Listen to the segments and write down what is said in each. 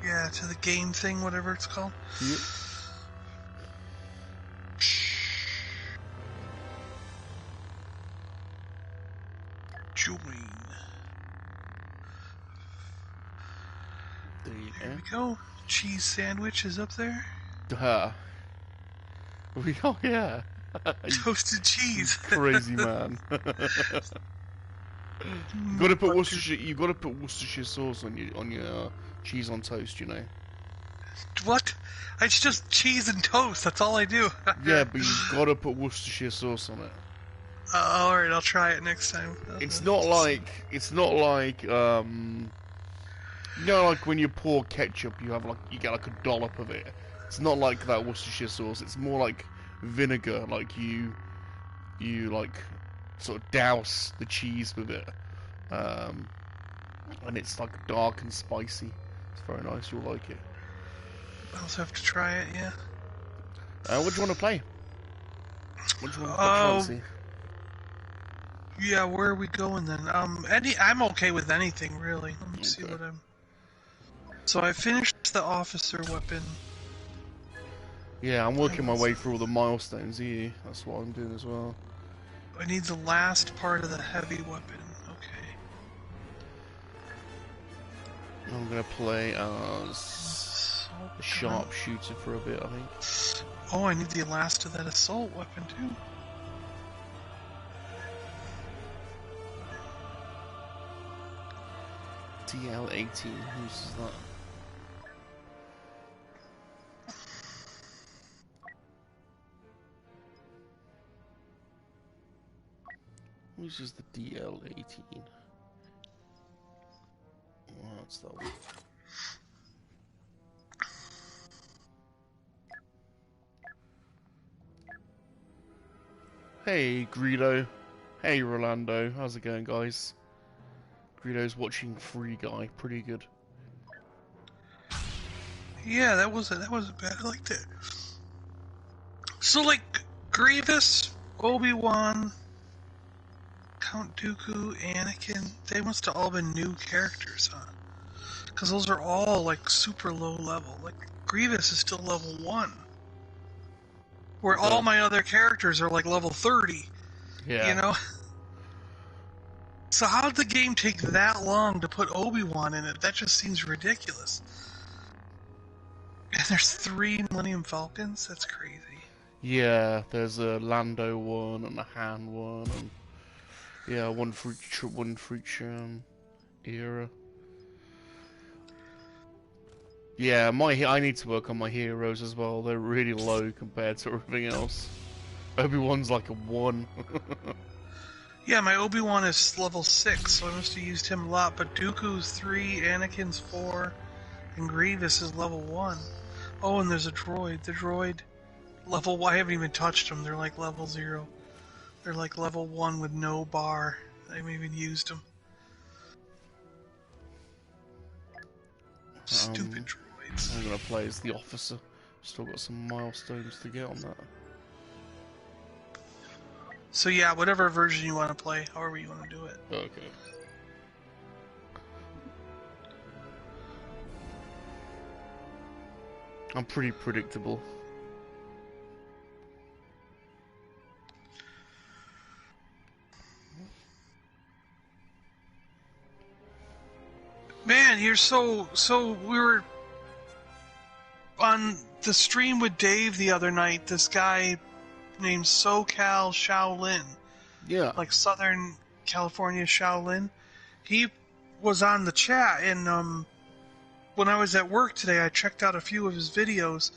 Yeah, to the game thing, whatever it's called. Yep. Join. There we go. Cheese sandwich is up there. Oh yeah. Toasted cheese. Crazy man. You gotta put Worcestershire sauce on your cheese on toast, you know. What? It's just cheese and toast. That's all I do. Yeah, but you gotta put Worcestershire sauce on it. Alright, I'll try it next time. It's not like you know, like when you pour ketchup, you get like a dollop of it. It's not like that Worcestershire sauce. It's more like vinegar. Like you like sort of douse the cheese with it, and it's like dark and spicy. It's very nice. You'll like it. I'll also have to try it. Yeah. What do you want to play? What do you want to play? Yeah, where are we going then? I'm okay with anything really. Let me see what I'm. So I finished the officer weapon. Yeah, I'm working my way through all the milestones here. That's what I'm doing as well. I need the last part of the heavy weapon. Okay. I'm gonna play as a sharpshooter for a bit, I think. Oh, I need the last of that assault weapon too. DL-18, who's that? Which is the DL-18? Oh, that's that one. Hey, Greedo. Hey, Rolando. How's it going, guys? Greedo's watching Free Guy. Pretty good. Yeah, that wasn't bad. I liked it. So, like, Grievous, Obi-Wan, Count Dooku, Anakin, they must have all been new characters, huh? Because those are all, like, super low level. Like, Grievous is still level 1. Where all my other characters are, like, level 30. Yeah. You know? So how did the game take that long to put Obi-Wan in it? That just seems ridiculous. And there's 3 Millennium Falcons? That's crazy. Yeah, there's a Lando one and a Han one, and yeah, one for each era. Yeah, I need to work on my heroes as well. They're really low compared to everything else. Obi-Wan's like a 1. Yeah, my Obi-Wan is level 6, so I must have used him a lot. But Dooku's 3, Anakin's 4, and Grievous is level 1. Oh, and there's a droid. The droid, level 1. I haven't even touched them. They're like level 0. They're like level 1 with no bar. I haven't even used them. Stupid droids. I'm gonna play as the officer. Still got some milestones to get on that. So yeah, whatever version you want to play, however you want to do it. Okay. I'm pretty predictable. Man, you're so we were on the stream with Dave the other night, this guy named SoCal Shaolin. Yeah. Like Southern California Shaolin. He was on the chat, and when I was at work today, I checked out a few of his videos,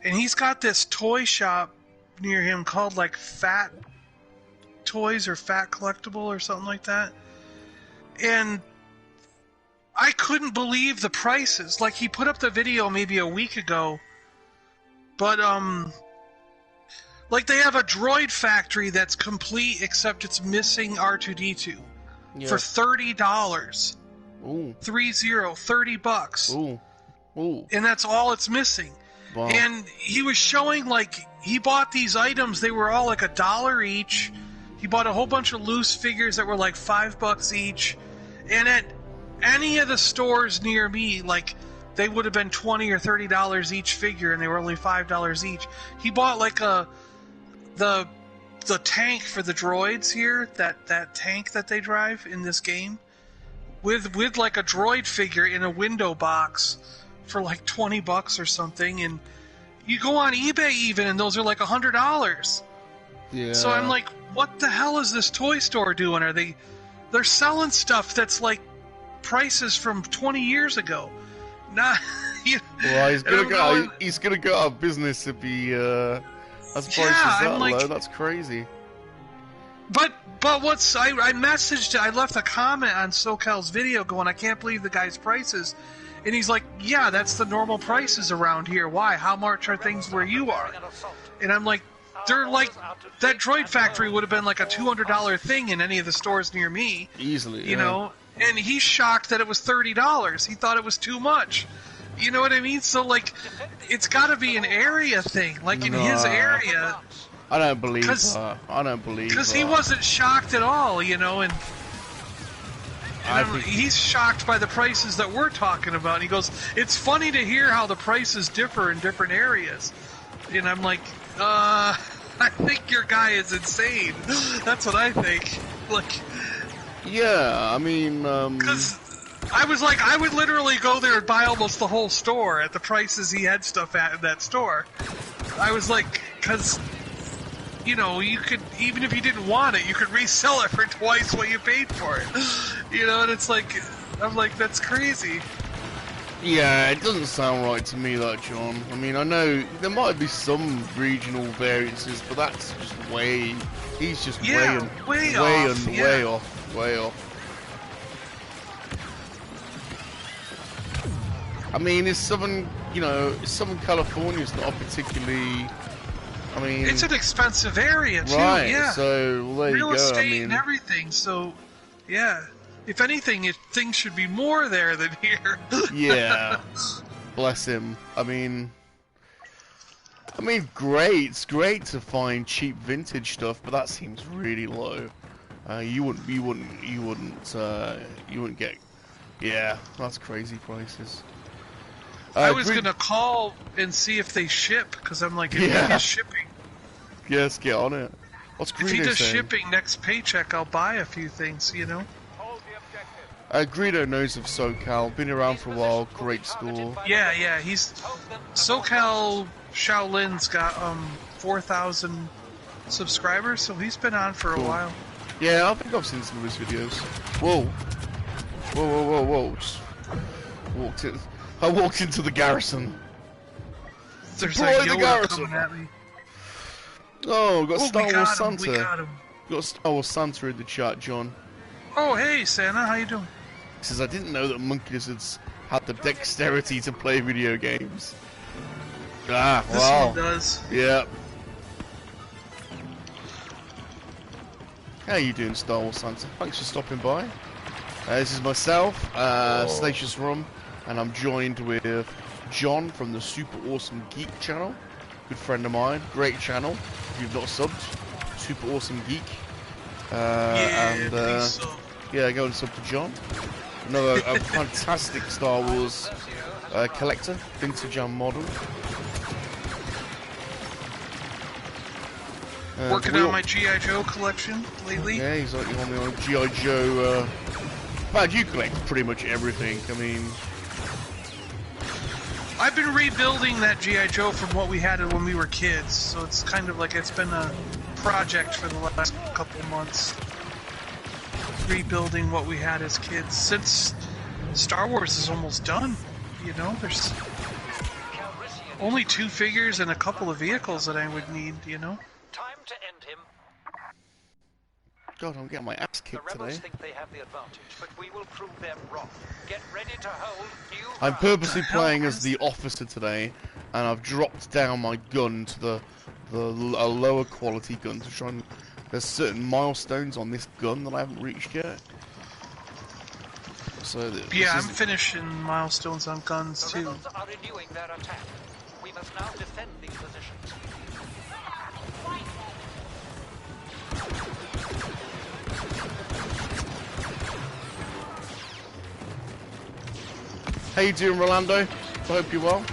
and he's got this toy shop near him called like Fat Toys or Fat Collectible or something like that. And I couldn't believe the prices. Like, he put up the video maybe a week ago, but like, they have a droid factory that's complete except it's missing R2-D2 for $30. Ooh. $30. Ooh. Ooh. And that's all it's missing. Wow. And he was showing, like, he bought these items, they were all like $1 each. He bought a whole bunch of loose figures that were like $5 each. And at any of the stores near me, like, they would have been $20 or $30 each figure, and they were only $5 each. He bought like the tank for the droids here, that tank that they drive in this game, with like a droid figure in a window box for like $20 or something, and you go on eBay even, and those are like $100. Yeah. So I'm like, what the hell is this toy store doing? They're selling stuff that's like prices from 20 years ago. Not. Well, he's gonna go out of business if he has prices that low. That's crazy. But I messaged, I left a comment on SoCal's video going, I can't believe the guy's prices. And he's like, yeah, that's the normal prices around here. Why? How much are things where you are? And I'm like, they're like, that droid factory would have been like a $200 thing in any of the stores near me. Easily, you know? And he's shocked that it was $30. He thought it was too much. You know what I mean? So, like, it's got to be an area thing. Like, in his area... I don't believe that. I don't believe that. Because he wasn't shocked at all, you know, and he's shocked by the prices that we're talking about. And he goes, it's funny to hear how the prices differ in different areas. And I'm like, I think your guy is insane. That's what I think. Like... Yeah, I mean, because I was like, I would literally go there and buy almost the whole store at the prices he had stuff at in that store. I was like, because, you know, you could, even if you didn't want it, you could resell it for twice what you paid for it. You know, and it's like, I'm like, that's crazy. Yeah, it doesn't sound right to me, that, John. I mean, I know there might be some regional variances, but that's just way, he's just way off. I mean, it's Southern California's not particularly. I mean, it's an expensive area too. Right. Yeah. So well, there real you go. estate and everything. So, yeah. If anything, things should be more there than here. Yeah. Bless him. I mean, great. It's great to find cheap vintage stuff, but that seems really low. You wouldn't get. Yeah, that's crazy prices. I was gonna call and see if they ship, because I'm like, if he does shipping. Yes, get on it. What's Greedo saying? If he does shipping next paycheck, I'll buy a few things, you know. Greedo knows of SoCal, been around for a while, great store. Yeah, he's SoCal Shaolin's got 4,000 subscribers, so he's been on for a while. Yeah, I think I've seen some of his videos. Whoa. Just I walked into the garrison. There's a Yoda coming at me. Oh, got Star Wars Santa. We got him. Got Star Wars Santa in the chat, John. Oh, hey, Santa, how you doing? He says, I didn't know that MoNKey-LiZards had the dexterity to play video games. Ah, this one does. Yeah. How you doing, Star Wars Santa? Thanks for stopping by. This is myself, Salacious Rum, and I'm joined with John from the Super Awesome Geek channel. Good friend of mine, great channel. If you've not subbed, Super Awesome Geek. Yeah, go and sub to John. Another fantastic Star Wars collector, vintage and model. Working on my G.I. Joe collection lately. Yeah, he's like on the G.I. Joe. But you collect pretty much everything. I mean, I've been rebuilding that G.I. Joe from what we had when we were kids, so it's kind of like it's been a project for the last couple of months. Rebuilding what we had as kids, since Star Wars is almost done. You know, there's only 2 figures and a couple of vehicles that I would need, you know. Time to end him. God, I'm getting my ass kicked today. The rebels today. think they have the advantage, but we will prove them wrong. Get ready to hold new ground. I'm purposely playing as the officer today, and I've dropped down my gun to a lower quality gun to try and. There's certain milestones on this gun that I haven't reached yet. So yeah, I'm finishing milestones on guns too. The rebels are renewing their attack. We must now defend these positions. How you doing, Rolando? I hope you're well.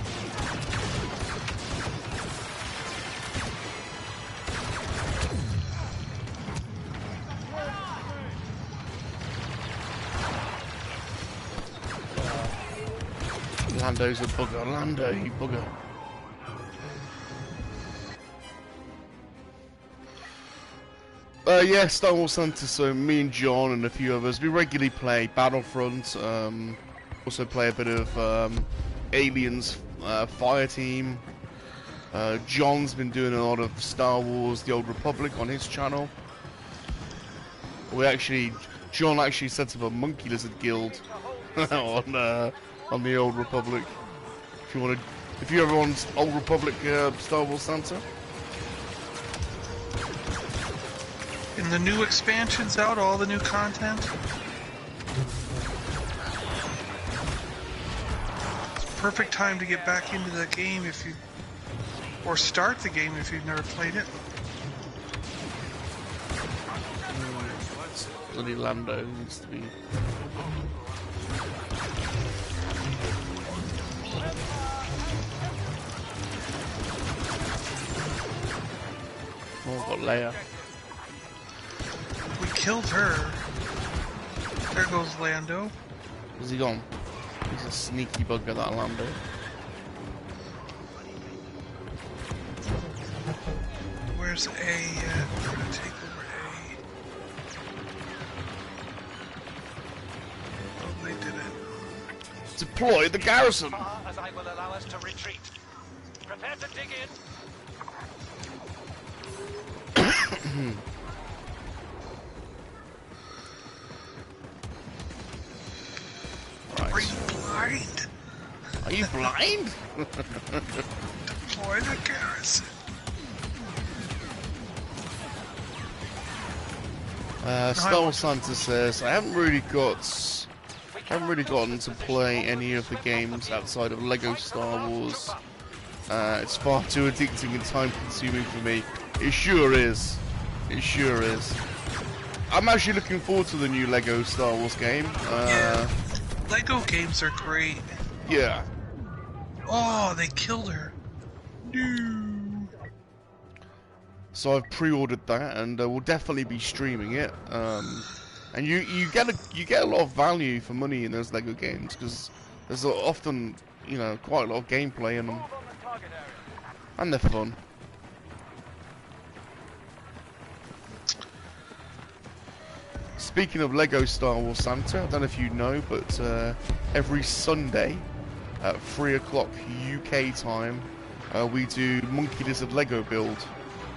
Lando's a bugger. Lando, you bugger. Yeah, Star Wars Center, so me and John and a few others, we regularly play Battlefront, also play a bit of Aliens Fireteam. John's been doing a lot of Star Wars The Old Republic on his channel. John actually set up a MoNKey-LiZaRD guild on the Old Republic. If you ever want Old Republic Star Wars Santa. And the new expansion's out, all the new content. It's a perfect time to get back into the game or start the game if you've never played it. Bloody Lando needs to be. Oh, I've got Leia. We killed her. There goes Lando. Where's he gone? He's a sneaky bugger, that Lando. Where's A at? We're gonna take over A. Oh, they did it. Deploy the garrison! As far as I will allow us to retreat. Prepare to dig in. Are you blind? Are you blind? Deploy the garrison. Star Wars Santa says, I haven't really gotten to play any of the games outside of Lego Star Wars. It's far too addicting and time consuming for me. It sure is. It sure is. I'm actually looking forward to the new Lego Star Wars game. Yeah. Lego games are great. Yeah. Oh, they killed her. No. So I've pre-ordered that, and we'll definitely be streaming it. And you get a lot of value for money in those Lego games because there's often quite a lot of gameplay in them, and they're fun. Speaking of Lego Star Wars Santa, I don't know if you know, but every Sunday at 3 o'clock UK time, we do MoNKey-LiZaRD Lego build,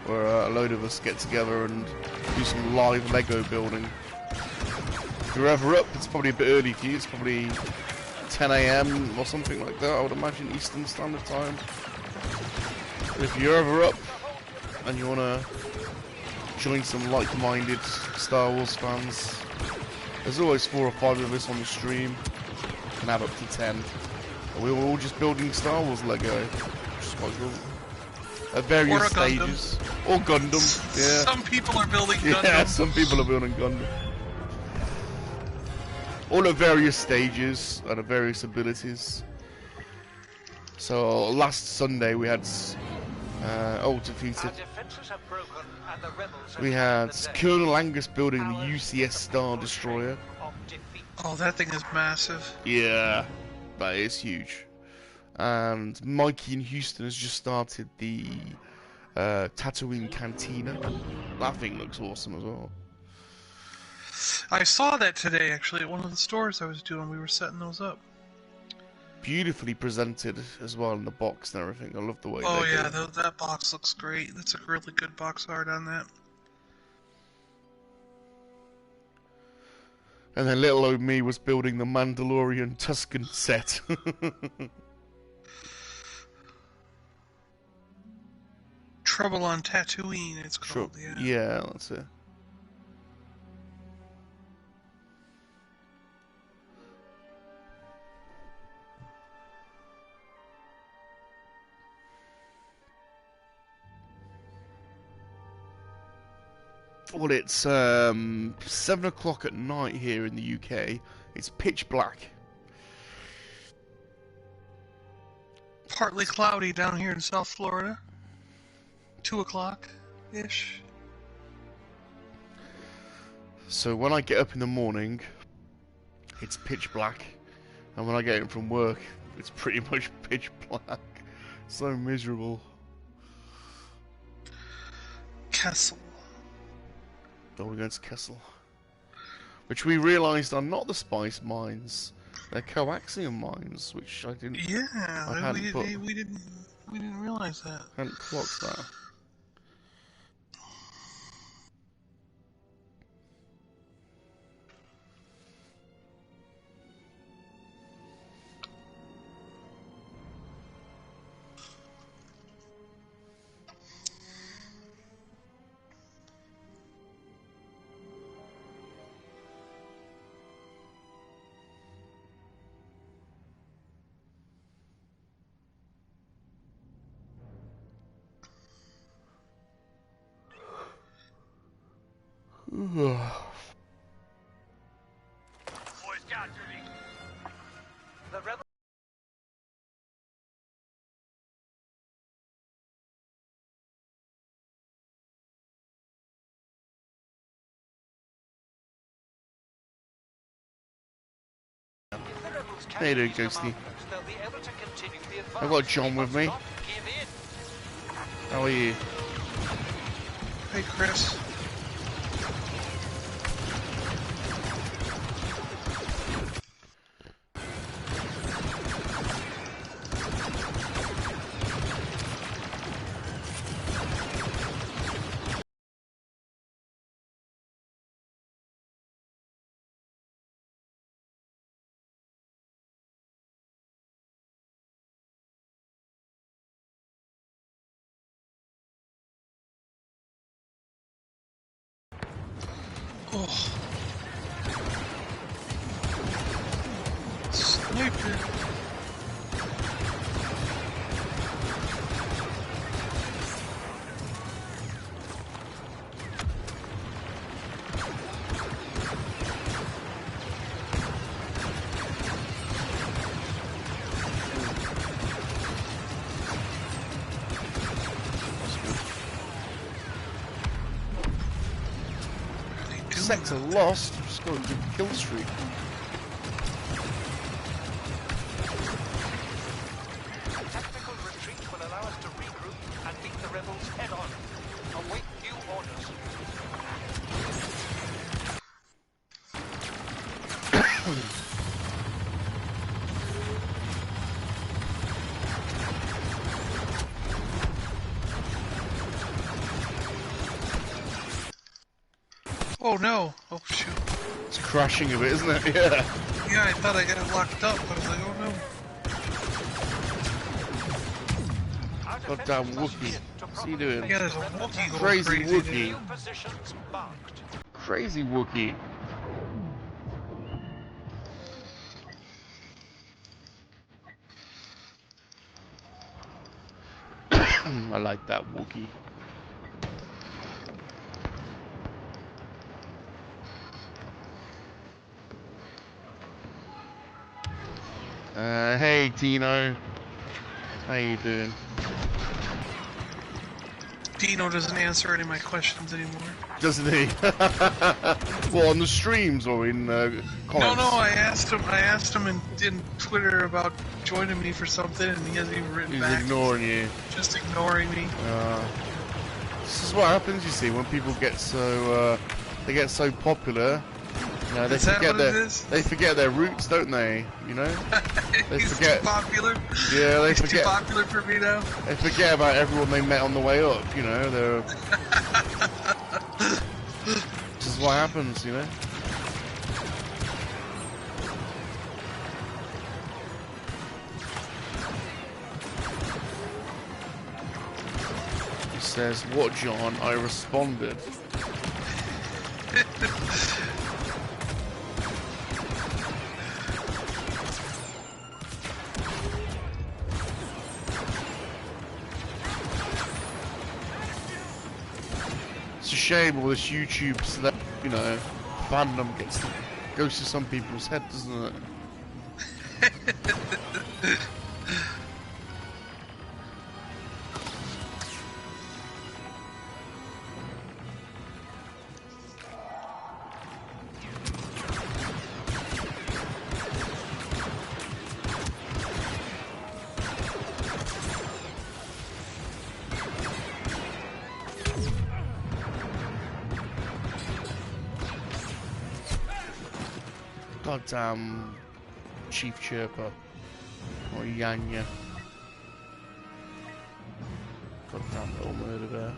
where a load of us get together and do some live Lego building. If you're ever up, it's probably a bit early for you, it's probably 10 AM or something like that, I would imagine, Eastern Standard Time. But if you're ever up and you want to join some like-minded Star Wars fans, there's always 4 or 5 of us on the stream, can have up to 10. And we were all just building Star Wars Lego, which is quite cool. At various stages. Or Gundam, yeah. Some people are building Gundam. Yeah, some people are building Gundam. All at various stages and at various abilities. So last Sunday we had defeated. We had Colonel Angus building the UCS Star Destroyer. Oh, that thing is massive. Yeah, that is huge. And Mikey in Houston has just started the Tatooine Cantina. That thing looks awesome as well. I saw that today, actually, at one of the stores I was doing. We were setting those up. Beautifully presented as well in the box and everything. I love the way. Oh yeah, that box looks great. That's a really good box art on that. And then little old me was building the Mandalorian Tusken set. Trouble on Tatooine, it's called. Yeah, that's it. Well, it's 7 o'clock at night here in the UK. It's pitch black. partly cloudy down here in South Florida. 2 o'clock-ish. So when I get up in the morning, it's pitch black. And when I get in from work, it's pretty much pitch black. So miserable. Kessel. Oh, we're going to Kessel. Which we realised are not the spice mines. They're KoWaKiaN mines, which I didn't... Yeah, we didn't realize that. Hadn't clocked that. The rebel. How you doing, Ghosty? I've got John with me. How are you? Hey, Chris. Oh. Sniper. Sector lost. Just got a good kill streak. Tactical retreat will allow us to regroup and meet the rebels head on. Await new orders. Oh no! Oh shoot! It's crashing a bit, isn't it? Yeah. Yeah, I thought I got it locked up, but I was like, oh no! Goddamn Wookiee. What's he doing? Yeah, there's a Wookiee going Crazy crazy. Wookiee. Positions marked. Crazy Wookiee. I like that Wookiee. Hey Tino. How you doing? Dino doesn't answer any of my questions anymore. Doesn't he? Well, on the streams or in comments? No, I asked him in Twitter about joining me for something, and he hasn't even written back. He's ignoring you. Just ignoring me. This is what happens, you see, when people get so they get so popular. You know, they forget their roots, don't they? You know, they He's forget. too popular. Yeah, they He's forget. too popular for me now. They forget about everyone they met on the way up. You know, they're. This is what happens, you know. He says, "What, John?" I responded. It's a shame all this YouTube, you know, fandom goes to some people's head, doesn't it? Goddamn Chief Chirper. Or Yanya. Goddamn little murder bear.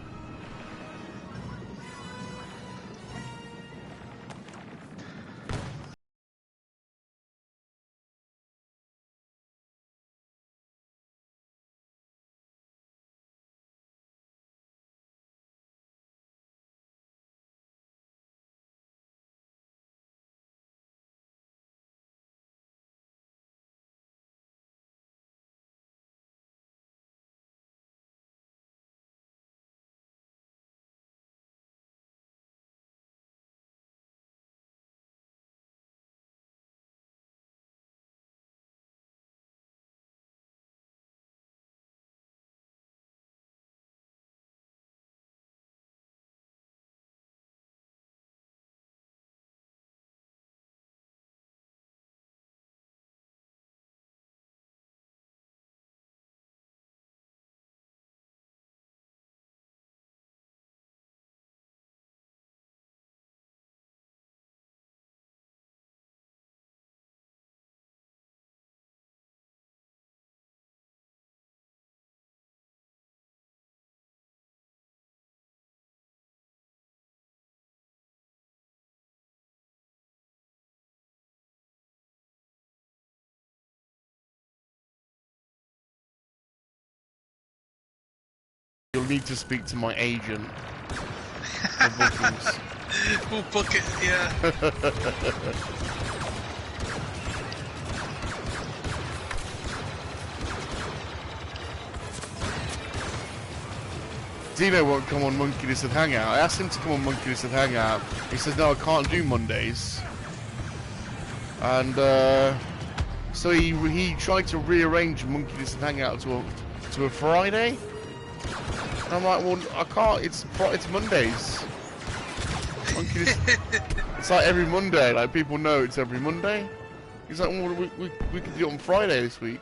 You'll need to speak to my agent for bookings. We'll book it, yeah. Dino won't come on MoNKey-LiZaRD Hangout. I asked him to come on MoNKey-LiZaRD Hangout. He says, no, I can't do Mondays. And, so he tried to rearrange MoNKey-LiZaRD Hangout to a Friday. And I'm like, well, I can't. It's Mondays. It's like every Monday. Like people know it's every Monday. He's like, well, we could do it on Friday this week.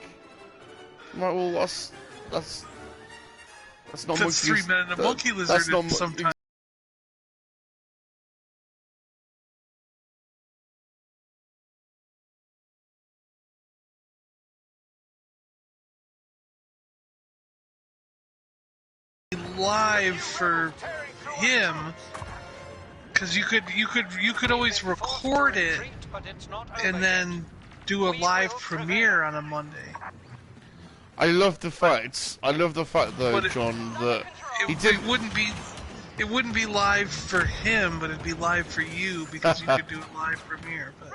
I'm like, well, that's not That's 3 men and a MoNKey-LiZaRD sometimes. Live for him, because you could always record it and then do a live premiere on a Monday. I love the fact though, John, that it wouldn't be live for him, but it'd be live for you because you could do a live premiere. But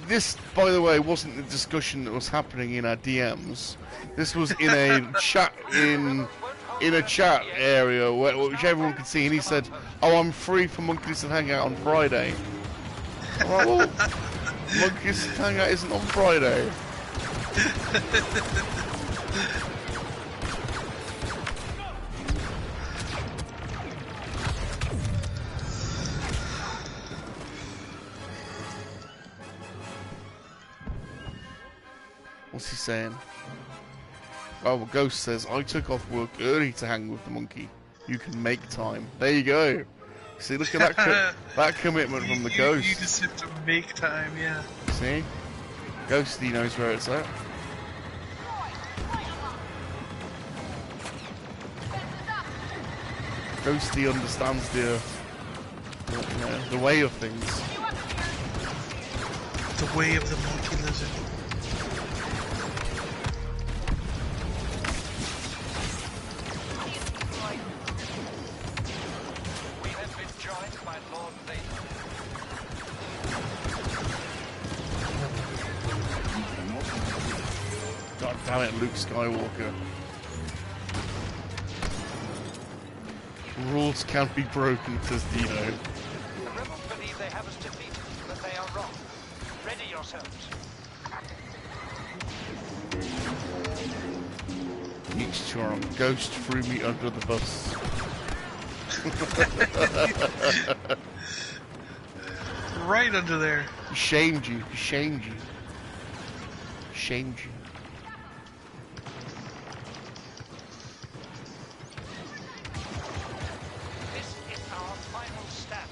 this, by the way, wasn't the discussion that was happening in our DMs. This was in a chat in a chat area which everyone could see, and he said, "Oh, I'm free for MoNKey-LiZaRD Hangout on Friday." I'm like, well, MoNKey-LiZaRD Hangout isn't on Friday. What's he saying? Oh, well, Ghost says, I took off work early to hang with the monkey. You can make time. There you go. See, look at that that commitment from the Ghost. You just have to make time, yeah. See? Ghosty knows where it's at. Ghosty understands the way of things. The way of the MoNKey-LiZaRD. God damn it, Luke Skywalker. Rules can't be broken, says Dino. The rebels believe they have us defeated, but they are wrong. Ready yourselves. Each charm, Ghost threw me under the bus. Right under there. He shamed you, he shamed you. Shamed you. This is our final stand.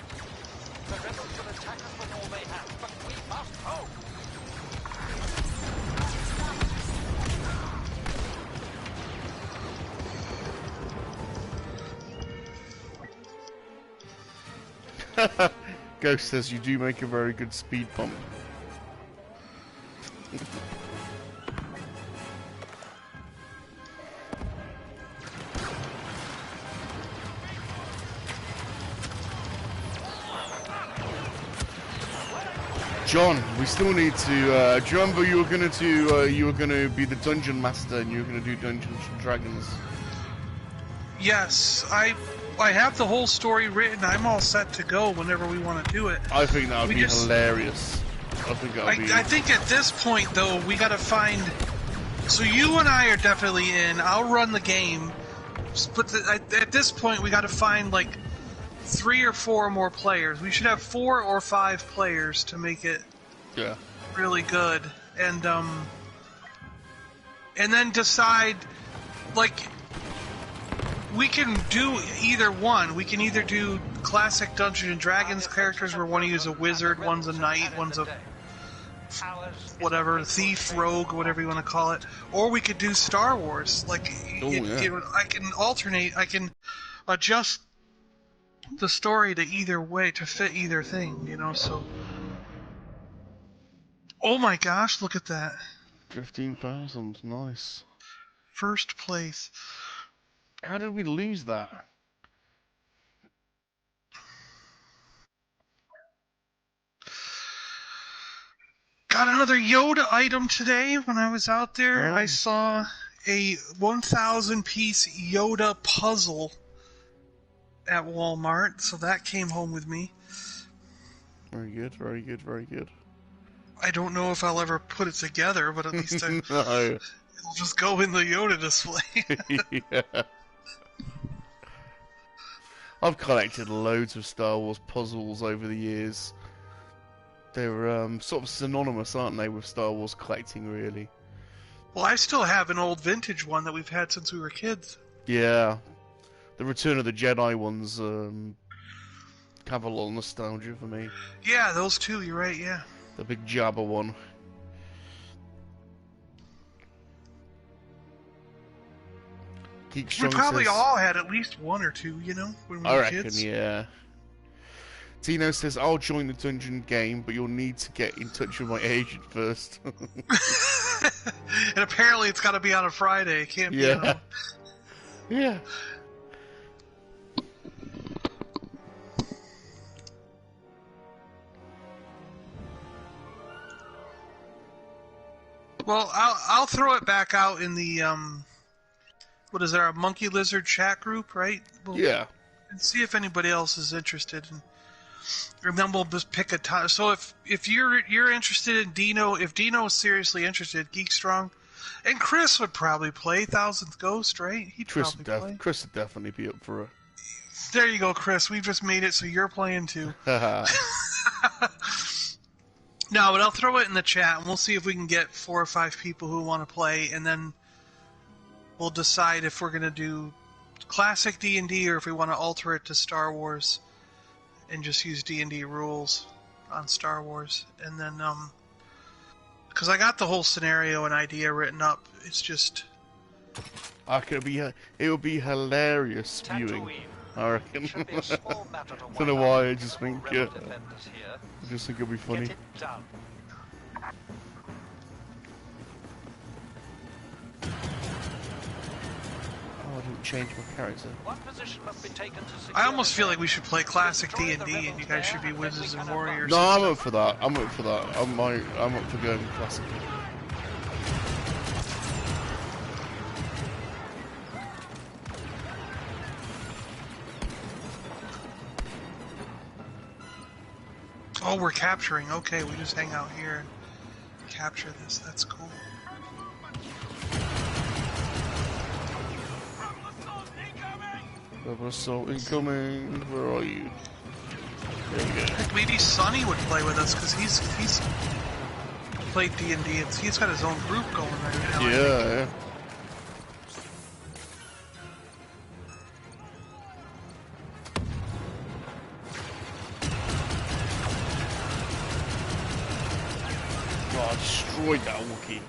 The rebels will attack us with all they have, but we Ghost says you do make a very good speed bump. John, we still need to. Do you remember you were gonna be the dungeon master and you were gonna do Dungeons and Dragons? Yes, I have the whole story written. I'm all set to go whenever we want to do it. I think that would be hilarious. I think at this point, though, we gotta find... So you and I are definitely in. I'll run the game. But at this point, we gotta find, like, 3 or 4 more players. We should have 4 or 5 players to make it really good. And then decide, like... We can do either one. We can either do classic Dungeons and Dragons characters where one is a wizard, one's a knight, one's a whatever, thief, rogue, whatever you want to call it. Or we could do Star Wars. Like, I can alternate, I can adjust the story to either way, to fit either thing, you know, so... Oh my gosh, look at that. 15,000, nice. First place. How did we lose that? Got another Yoda item today when I was out there. I saw a 1,000-piece Yoda puzzle at Walmart, so that came home with me. Very good, very good, very good. I don't know if I'll ever put it together, but at least No. It'll just go in the Yoda display. Yeah. I've collected loads of Star Wars puzzles over the years. They're sort of synonymous, aren't they, with Star Wars collecting, really? Well, I still have an old vintage one that we've had since we were kids. Yeah. The Return of the Jedi ones have a lot of nostalgia for me. Yeah, those two, you're right, yeah. The big Jabba one. We probably all had at least one or two, you know, when we were kids. I reckon, yeah. Tino says, I'll join the dungeon game, but you'll need to get in touch with my agent first. And apparently it's got to be on a Friday. It can't be on... Yeah. Well, I'll throw it back out in the, what is there, a MoNKey-LiZaRD chat group, right? Yeah. And see if anybody else is interested. And then we'll just pick a time. So if you're interested in Dino, if Dino is seriously interested, Geek Strong, and Chris would probably play Thousandth Ghost, right? He'd probably play. Chris would definitely be up for it. There you go, Chris. We've just made it so you're playing too. No, but I'll throw it in the chat, and we'll see if we can get 4 or 5 people who want to play, and then we'll decide if we're going to do classic D&D or if we want to alter it to Star Wars and just use D&D rules on Star Wars. And then, because I got the whole scenario and idea written up, it's just... it would be hilarious viewing, I reckon. I don't know why, I just think, I just think it'll be funny. I didn't change my character. I almost feel like we should play classic D&D and you guys should be wizards and warriors. No, I'm up for that. I'm up for that. I'm up for going classic. Oh, we're capturing. Okay, we just hang out here and capture this. That's cool. Rebel assault incoming. Where are you? There you go. Maybe Sonny would play with us because he's played D&D and he's got his own group going right now. Yeah. Oh, I destroyed that Wookiee.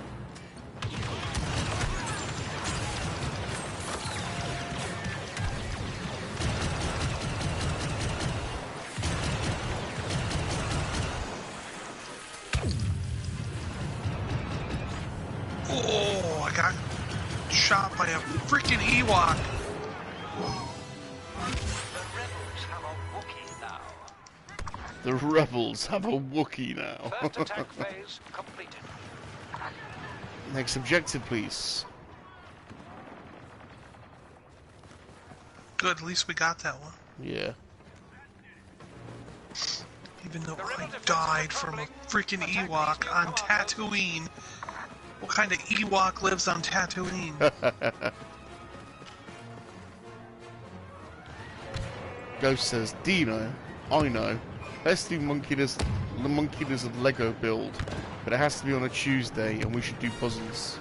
got shot by a freaking Ewok. The rebels have a Wookiee now. The rebels have a Wookiee now. First attack phase completed. Next objective, please. Good, at least we got that one. Yeah. Even though I died from a freaking Ewok on Tatooine. What kind of Ewok lives on Tatooine? Ghost says, Dino, I know. Let's do the MoNKeY-LiZaRD Lego build, but it has to be on a Tuesday, and we should do puzzles.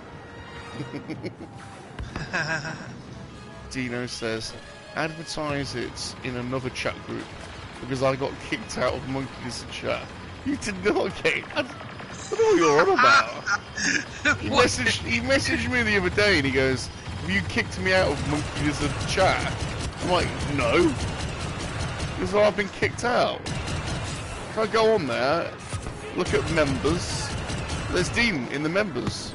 Dino says, advertise it in another chat group, because I got kicked out of MoNKeY-LiZaRD chat. You did not get... I don't know what you're on about. He messaged me the other day, and he goes, have you kicked me out of MoNKeY-LiZaRD chat? I'm like, no. Because I've been kicked out. If I go on there, look at members, there's Dean in the members.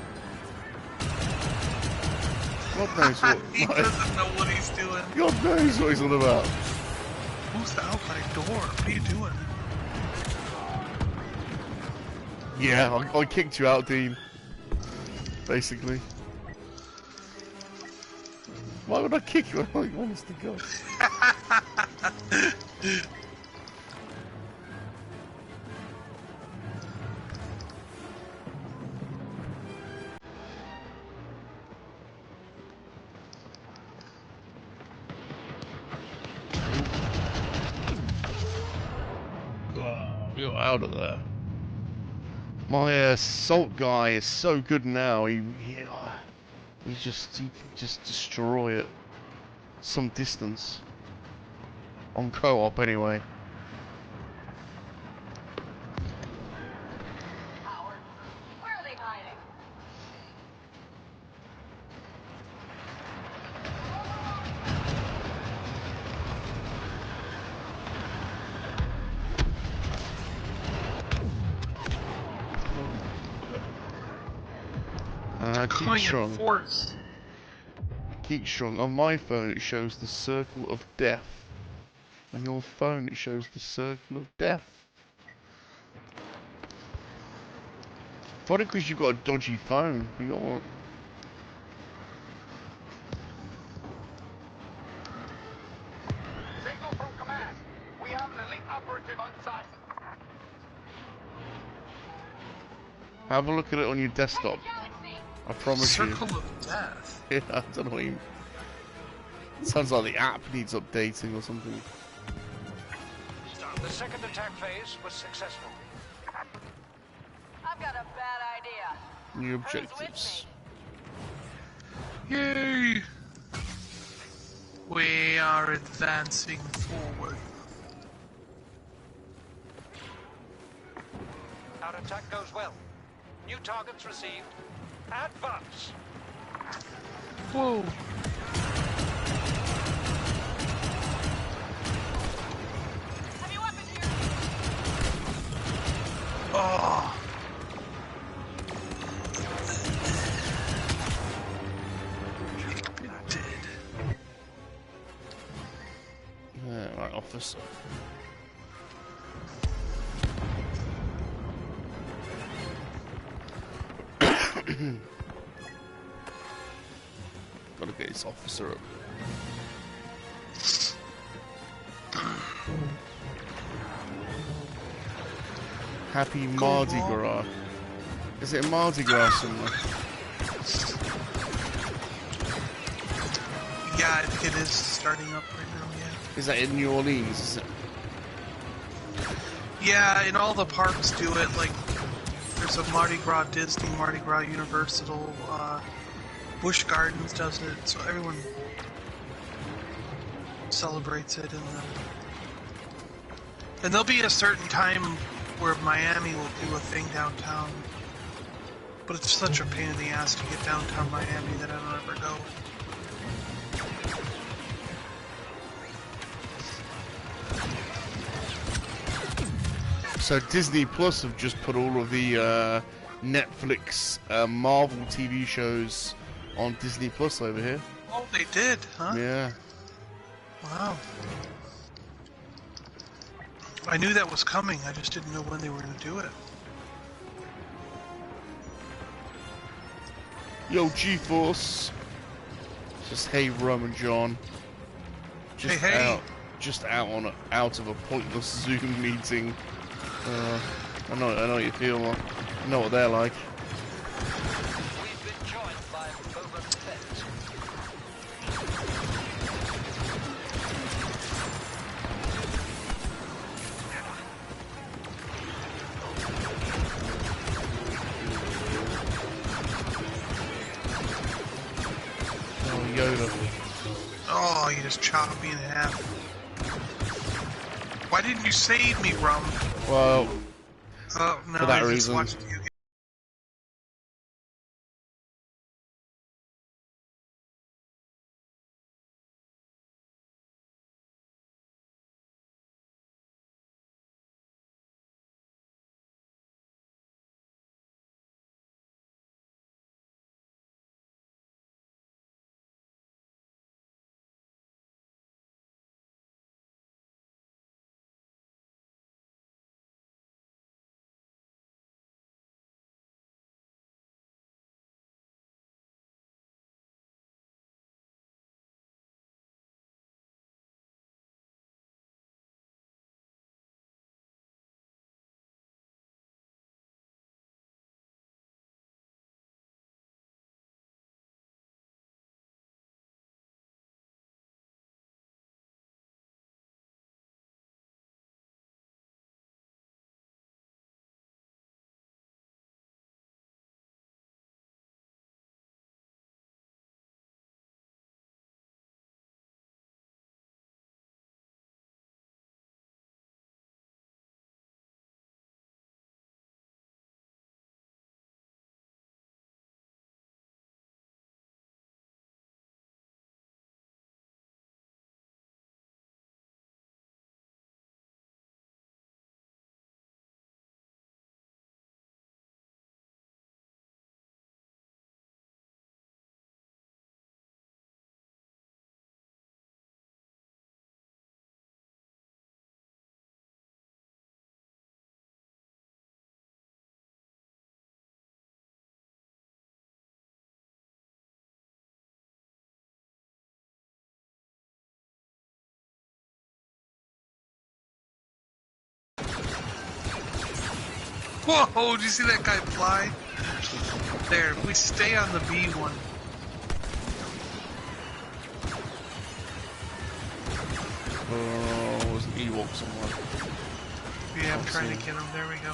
God knows what. He doesn't know what he's doing. God knows what he's on about. Who's the outside door? What are you doing? Yeah, I kicked you out, Dean. Basically. Why would I kick you? Like, honest to God. You're out of there. My salt guy is so good now. He can just destroy it some distance on co-op anyway. Howard, where are they hiding? Keep strong. Force. Keep strong. On my phone it shows the circle of death. On your phone it shows the circle of death. Probably because you've got a dodgy phone. You got one. Signal from command. We have an elite operative on site. Have a look at it on your desktop. I promise you. Circle of Death. Yeah, I don't know what you... Sounds like the app needs updating or something. The second attack phase was successful. I've got a bad idea. New Who's with objectives. me? Yay! We are advancing forward. Our attack goes well. New targets received. Advance. Whoa! Heavy weapon here. Oh! It did. Yeah, right, officer. Gotta get his officer up. Happy Mardi Gras. Is it a Mardi Gras somewhere? Yeah, I think it is starting up right now, yeah. Is that in New Orleans, is it? Yeah, and all the parks do it, like, there's a Mardi Gras Disney, Mardi Gras Universal, Busch Gardens does it, so everyone celebrates it, and there'll be a certain time where Miami will do a thing downtown, but it's such a pain in the ass to get downtown Miami that I don't ever go. So Disney Plus have just put all of the Netflix Marvel TV shows on Disney Plus over here. Oh, they did, huh? Yeah. Wow. I knew that was coming. I just didn't know when they were going to do it. Yo, G-Force. Just hey, Rum and John. Just Hey. out of a pointless Zoom meeting. I know what you feel. I know what they're like. We've been joined by Cobra Pets. Oh, Yoda. Oh, you just chopped me in half. Why didn't you save me, Rum? Well, Oh, no, for that I just reason. watched you. Whoa, did you see that guy fly? There, if we stay on the B one. Oh, there's an Ewok somewhere. Yeah, I'm trying to get him. There we go.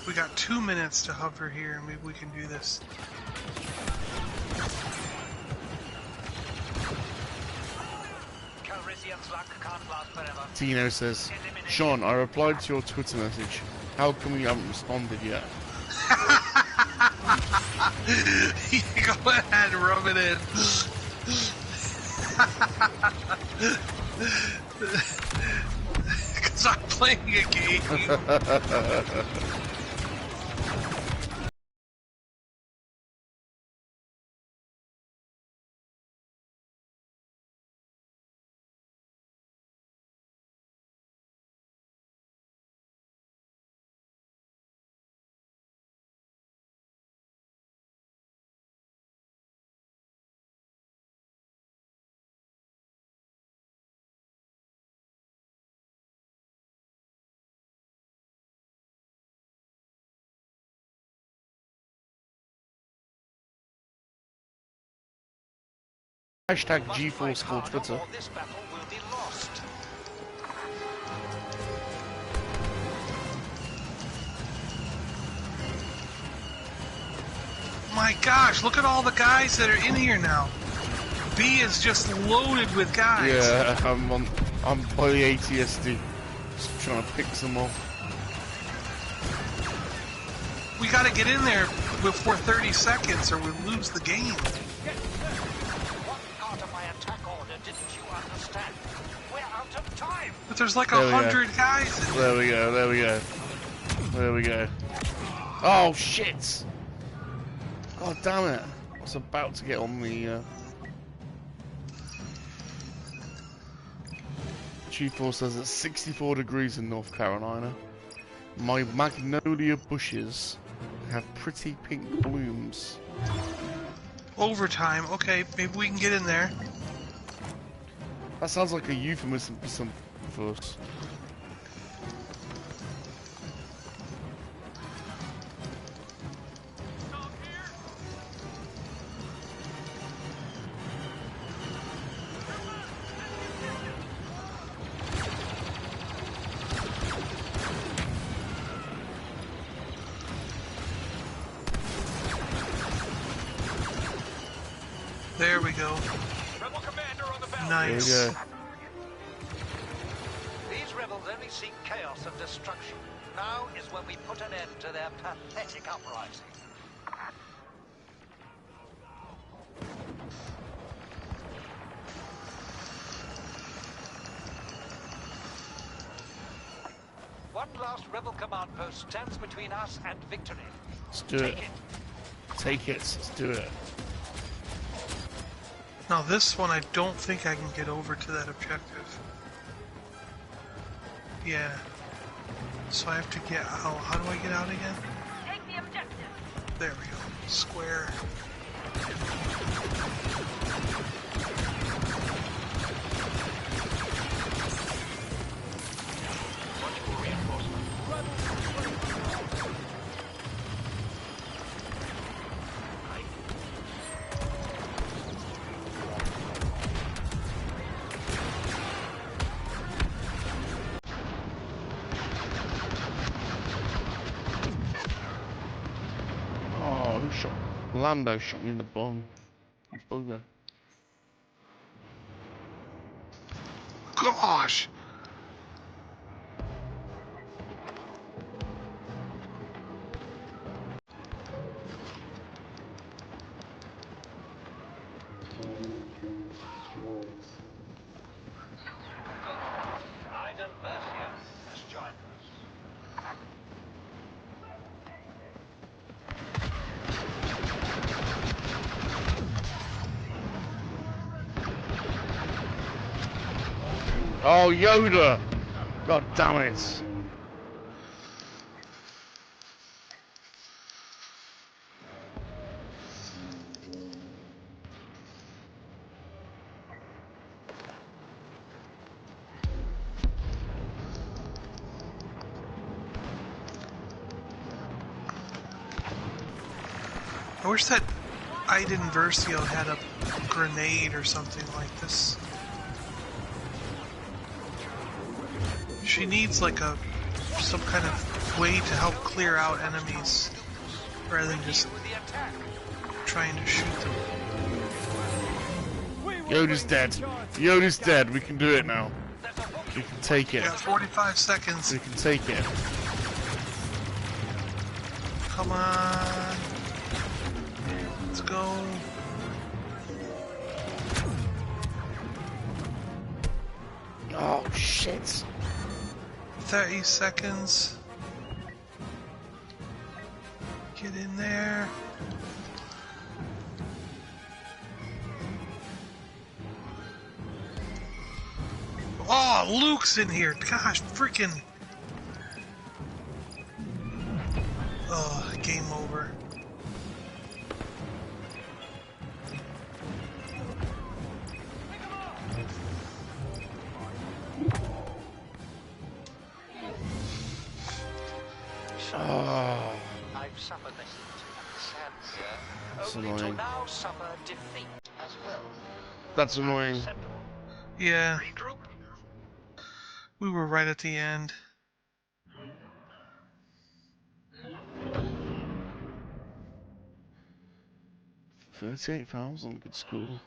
We got 2 minutes to hover here. Maybe we can do this. Calrissian's luck can't last forever. Tino says, Sean, I replied to your Twitter message. How come you haven't responded yet? Go ahead, rub it in. Because I'm playing a game. Hashtag GeForce for Twitter. Or this battle will be lost. My gosh, look at all the guys that are in here now. B is just loaded with guys. Yeah, I'm by the ATSD. Just trying to pick some off. We gotta get in there before 30 seconds or we lose the game. What part of my attack order didn't you understand? We're out of time. But there's like There we go. 100 guys in there. There we go, there we go. There we go. Oh shit! God damn it! I was about to get on the G4 says it's 64 degrees in North Carolina. My magnolia bushes have pretty pink blooms. Overtime. Okay, maybe we can get in there. That sounds like a euphemism for us. There we go. Rebel commander on the battle. Nice. There we go. These rebels only seek chaos and destruction. Now is when we put an end to their pathetic uprising. One last rebel command post stands between us and victory. Let's do it. Take it. Let's do it. Now this one, I don't think I can get over to that objective. Yeah. So I have to get out. How do I get out again? Take the objective. There we go. Square. Oh, who shot? Lando shot me in the bum. Bugger. Gosh! Iden Mercia has joined us. Oh, Yoda! God damn it! I wish that Iden Versio had a grenade or something like this. She needs like some kind of way to help clear out enemies rather than just trying to shoot them. Yoda's dead. Yoda's dead. We can do it now. We can take it. We got 45 seconds. We can take it. Come on. Let's go. Oh shit. 30 seconds. Get in there. Oh, Luke's in here. Gosh, freaking. Oh, game over. Oh, I've suffered this sad here, that's only to annoying. now suffer defeat as well. That's annoying. Yeah. We were right at the end. $38,000, good school.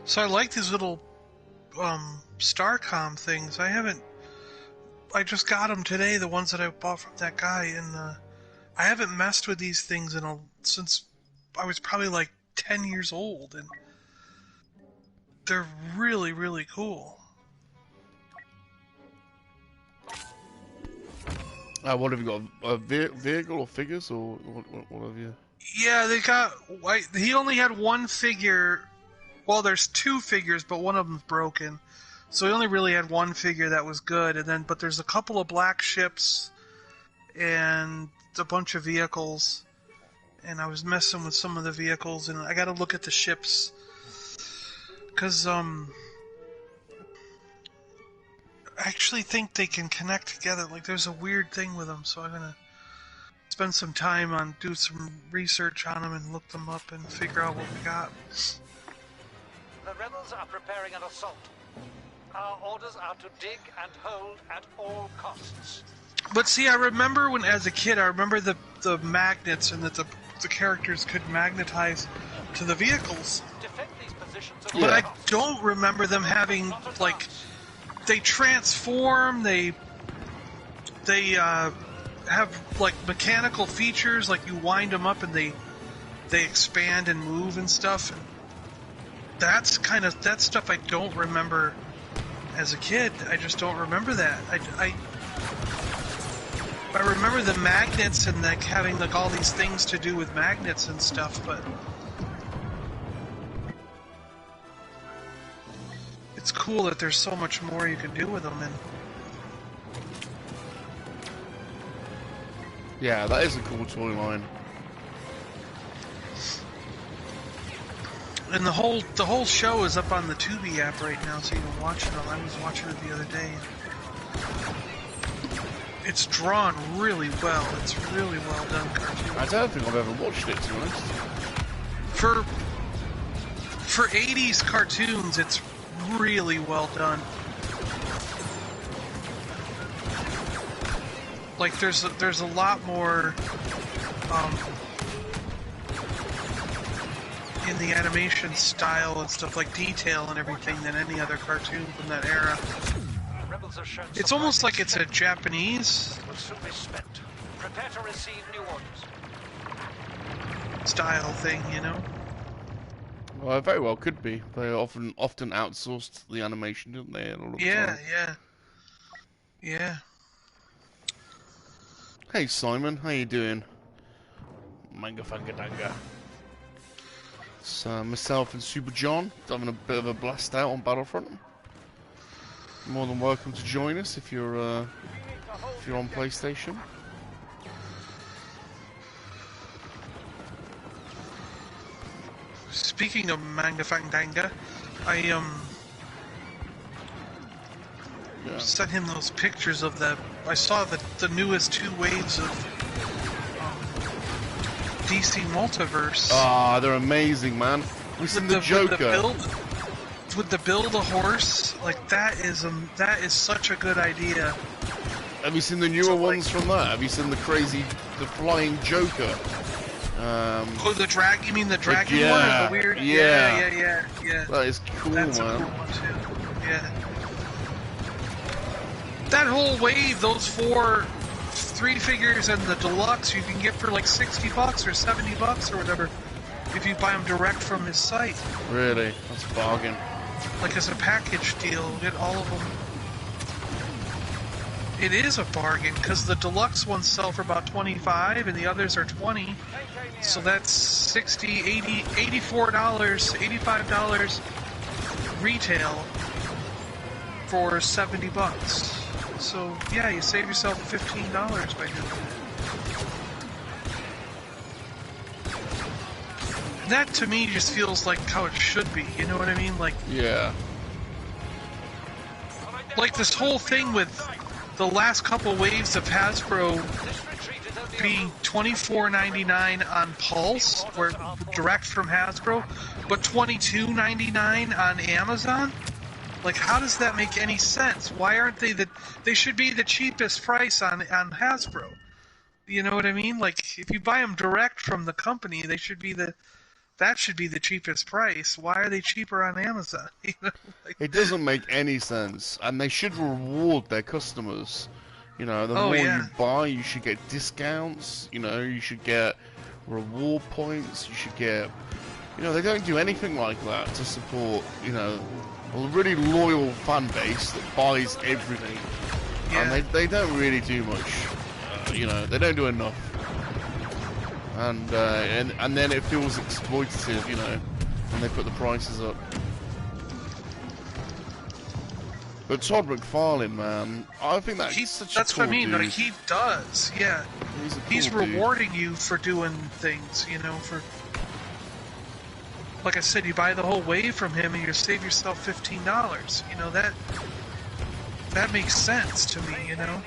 So I like these little Starcom things. I just got them today, the ones that I bought from that guy, and I haven't messed with these things since I was probably like 10 years old, and they're really, really cool. What have you got? A vehicle or figures, or what have you? Yeah, they got. He only had one figure. Well, there's two figures, but one of them's broken. So he only really had one figure that was good, but there's a couple of black ships and a bunch of vehicles. And I was messing with some of the vehicles, and I got to look at the ships because I actually think they can connect together. Like there's a weird thing with them, so I'm gonna spend some time do some research on them and look them up and figure out what we got. The rebels are preparing an assault. Our orders are to dig and hold at all costs. But see, I remember when, as a kid, I remember the magnets and that the characters could magnetize to the vehicles. Defend these positions at But all I costs. don't remember them having, like, they transform, they have, like, mechanical features, like you wind them up and they expand and move and stuff. And that's stuff I don't remember as a kid. I just don't remember that. I remember the magnets and like having like all these things to do with magnets and stuff, but it's cool that there's so much more you can do with them. And Yeah, that is a cool toy line. And the whole show is up on the Tubi app right now, so you can watch it. I was watching it the other day. It's drawn really well. It's really well done cartoon. I don't think I've ever watched it, to be honest. For 80s cartoons, it's really well done. Like there's a lot more in the animation style and stuff, like detail and everything, than any other cartoon from that era. Rebels are shown It's almost like it's a Japanese will soon be spent. Prepare to receive new orders. style thing, you know? Well, it very well could be. They often outsourced the animation, didn't they? A lot of Yeah, time. yeah. Hey Simon, how you doing? Manga Fanga Danga. It's myself and Super John having a bit of a blast out on Battlefront. More than welcome to join us if you're on PlayStation. Speaking of Manga Fangdanga, I sent him those pictures of I saw the newest 2 waves of DC Multiverse. Ah, they're amazing, man. We've seen the Joker. With the build a horse, like that is such a good idea. Have you seen the newer ones from that? Have you seen the flying Joker? Oh, the drag? You mean the dragon one? Or the weird? Yeah. Yeah. That is cool, That's man. a cool one too. Yeah. That whole wave, those 3 figures and the deluxe, you can get for like $60 or $70 or whatever if you buy them direct from his site. Really? That's a bargain. Like as a package deal, get all of them. It is a bargain because the deluxe ones sell for about $25 and the others are $20. So that's $60, $80, $84, $85 retail for $70. So yeah, you save yourself $15 by doing that. That to me just feels like how it should be. You know what I mean? Like Yeah. Like this whole thing with the last couple waves of Hasbro being $24.99 on Pulse, or direct from Hasbro, but $22.99 on Amazon. Like, how does that make any sense? Why aren't they they should be the cheapest price on Hasbro? You know what I mean? Like, if you buy them direct from the company, they should be the that should be the cheapest price. Why are they cheaper on Amazon? You know, like, It doesn't make any sense, and they should reward their customers. You know, the Oh, more yeah. you buy, you should get discounts. You know, you should get reward points. You should get, you know, they don't do anything like that to support, you know, a really loyal fan base that buys everything. yeah. And they don't really do much. You know, they don't do enough. And then it feels exploitative, you know, when they put the prices up. But Todd McFarlane, man, I think that's such a That's cool what I mean. dude. Like, he does, yeah. He's a cool dude. rewarding you for doing things, you know, for... Like I said, you buy the whole wave from him and you save yourself $15. You know, that makes sense to me, you know?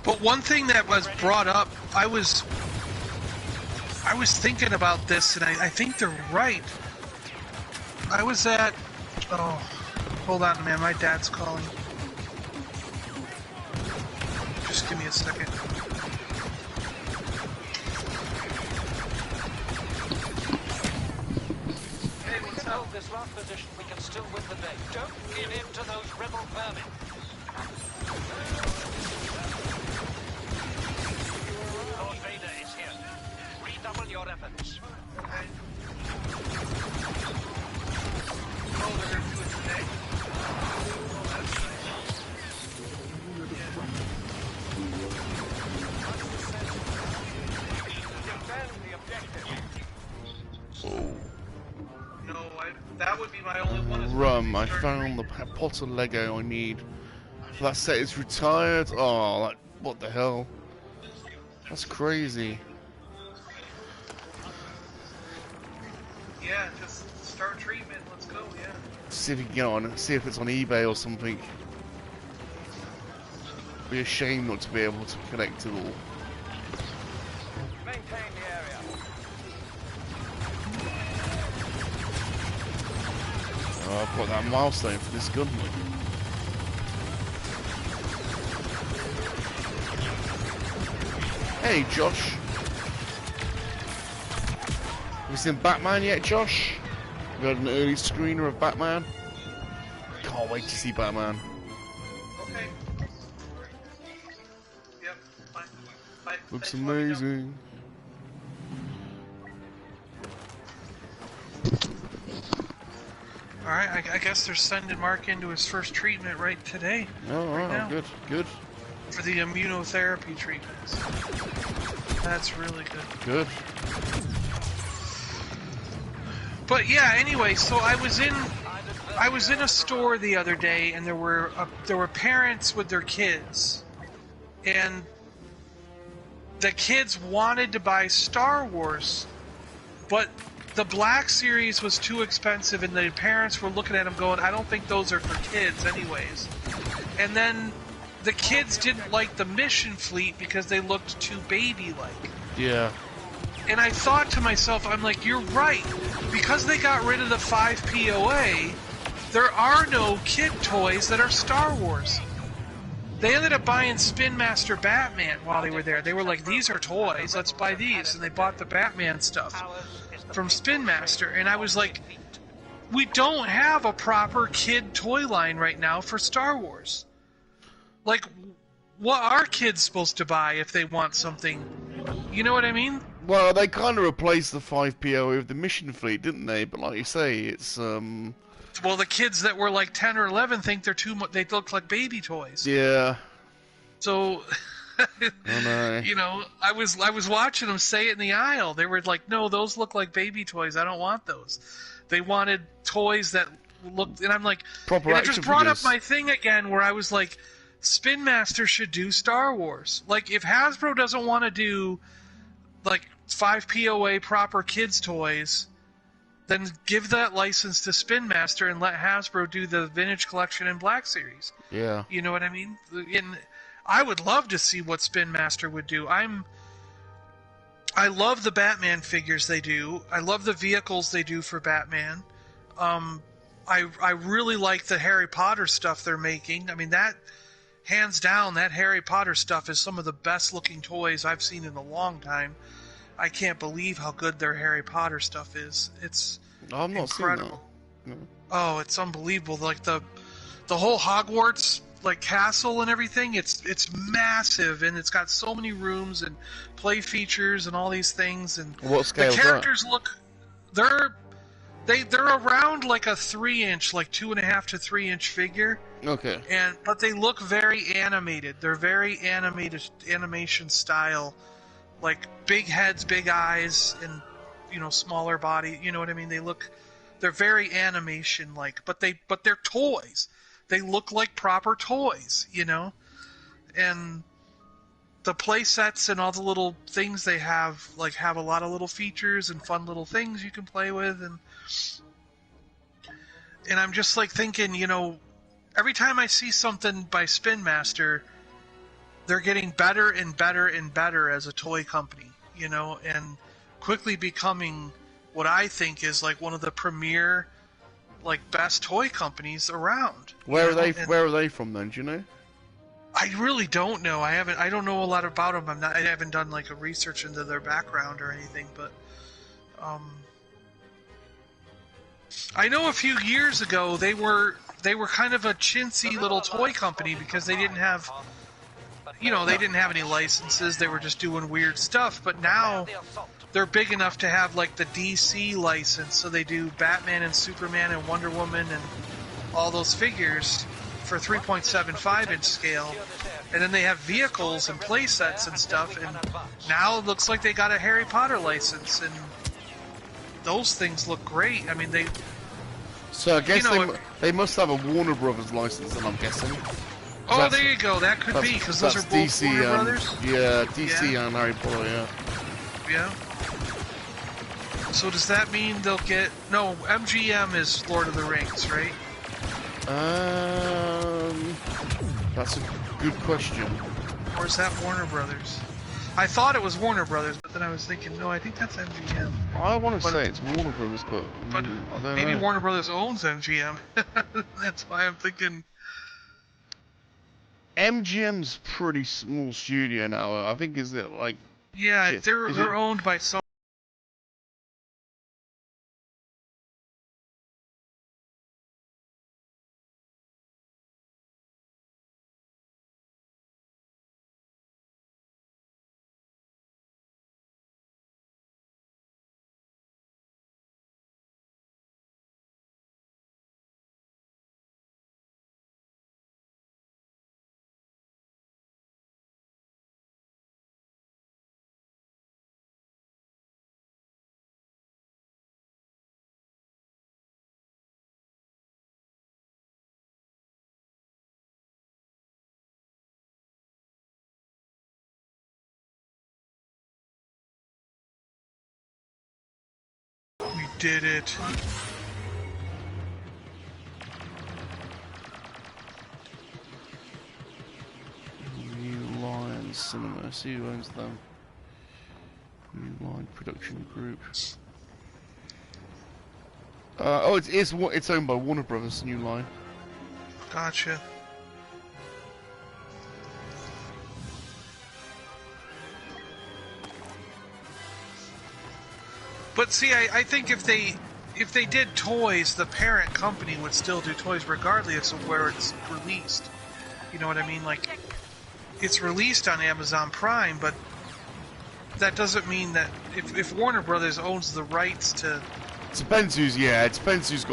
But one thing that was brought up, I was thinking about this, and I think they're right. I was at... Oh, hold on, man. My dad's calling. Just give me a second. Hey, we can hold this last position. We can still win the day. Don't give in to those rebel vermin. Lord Vader is here. Redouble your efforts. Okay. Oh, they're going to do it today. Oh, that's Defend the objective. No, that would be my only one. Rum, I found the pot of Lego I need. That set is retired. Oh, like, what the hell? That's crazy. Yeah, just start treatment. Let's go. Yeah. See if you can get on. See if it's on eBay or something. Be a shame not to be able to connect it all. Maintain the area. Oh, I've got that milestone for this gun. Hey, Josh. Have you seen Batman yet, Josh? We had an early screener of Batman. Can't wait to see Batman. Okay. Yep. Fine. Bye. Looks Thanks for letting me know. amazing. Alright, I guess they're sending Mark into his first treatment right today. Oh, right now. good, good, For the immunotherapy treatments. That's really good. good. But yeah, anyway, so I was in a store the other day, and there were parents with their kids, and the kids wanted to buy Star Wars, but the Black Series was too expensive, and the parents were looking at them going, I don't think those are for kids anyways. And then the kids didn't like the Mission Fleet because they looked too baby-like. Yeah. And I thought to myself, I'm like, you're right. Because they got rid of the 5 POA, there are no kid toys that are Star Wars. They ended up buying Spin Master Batman while they were there. They were like, these are toys, let's buy these. And they bought the Batman stuff from Spin Master. And I was like, we don't have a proper kid toy line right now for Star Wars. Like, what are kids supposed to buy if they want something? You know what I mean? Well, they kind of replaced the 5 PO with the Mission Fleet, didn't they? But like you say, it's Well, the kids that were like 10 or 11 think they're too much. They look like baby toys. yeah. So, I know. you know, I was watching them say it in the aisle. They were like, "No, those look like baby toys. I don't want those." They wanted toys that looked, and I'm like, Proper and it action just brought up figures. my thing again, where I was like, Spin Master should do Star Wars. Like, if Hasbro doesn't want to do, like, 5 POA proper kids' toys, then give that license to Spin Master and let Hasbro do the Vintage Collection and Black Series. Yeah. You know what I mean? And I would love to see what Spin Master would do. I love the Batman figures they do. I love the vehicles they do for Batman. I really like the Harry Potter stuff they're making. I mean, that, hands down, that Harry Potter stuff is some of the best looking toys I've seen in a long time. I can't believe how good their Harry Potter stuff is. It's I'm not incredible. Seeing that. No. Oh, it's unbelievable. Like the whole Hogwarts like castle and everything, it's massive, and it's got so many rooms and play features and all these things, and what scale the characters look, they're around like a 3-inch, like 2.5 to 3-inch figure. Okay. But they look very animated. They're very animated, animation style, like big heads, big eyes, and smaller body. You know what I mean? They're very animation like, but they're toys. They look like proper toys, and the play sets and all the little things they have a lot of little features and fun little things you can play with, and I'm just like thinking, every time I see something by Spin Master, they're getting better and better and better as a toy company, and quickly becoming what I think is like one of the premier, like, best toy companies around. Where are they from then? Do you know? I really don't know. I don't know a lot about them. I haven't done like a research into their background or anything, but I know a few years ago they were kind of a chintzy little toy company because they didn't have any licenses. They were just doing weird stuff, but now they're big enough to have like the DC license, so they do Batman and Superman and Wonder Woman and all those figures for 3.75-inch scale, and then they have vehicles and play sets and stuff, and now it looks like they got a Harry Potter license, and those things look great. I mean, So I guess they must have a Warner Brothers license, and I'm guessing. Oh, there you go. That could be, because those are both DC Warner Brothers. Yeah, DC and Harry Potter. Yeah. Yeah. So does that mean they'll get... No, MGM is Lord of the Rings, right? That's a good question. Or is that Warner Brothers? I thought it was Warner Brothers, but then I was thinking, no, I think that's MGM. I want to say it's Warner Brothers, but I don't maybe know. Warner Brothers owns MGM. That's why I'm thinking... MGM's pretty small studio now. I think is it like... Yeah, they're owned by Sony. We did it. New Line Cinema. See who owns them. New Line Production Group. It's owned by Warner Brothers. New Line. Gotcha. But see, I think if they did toys, the parent company would still do toys regardless of where it's released. You know what I mean? Like, it's released on Amazon Prime, but that doesn't mean that if Warner Brothers owns the rights to... It depends who's got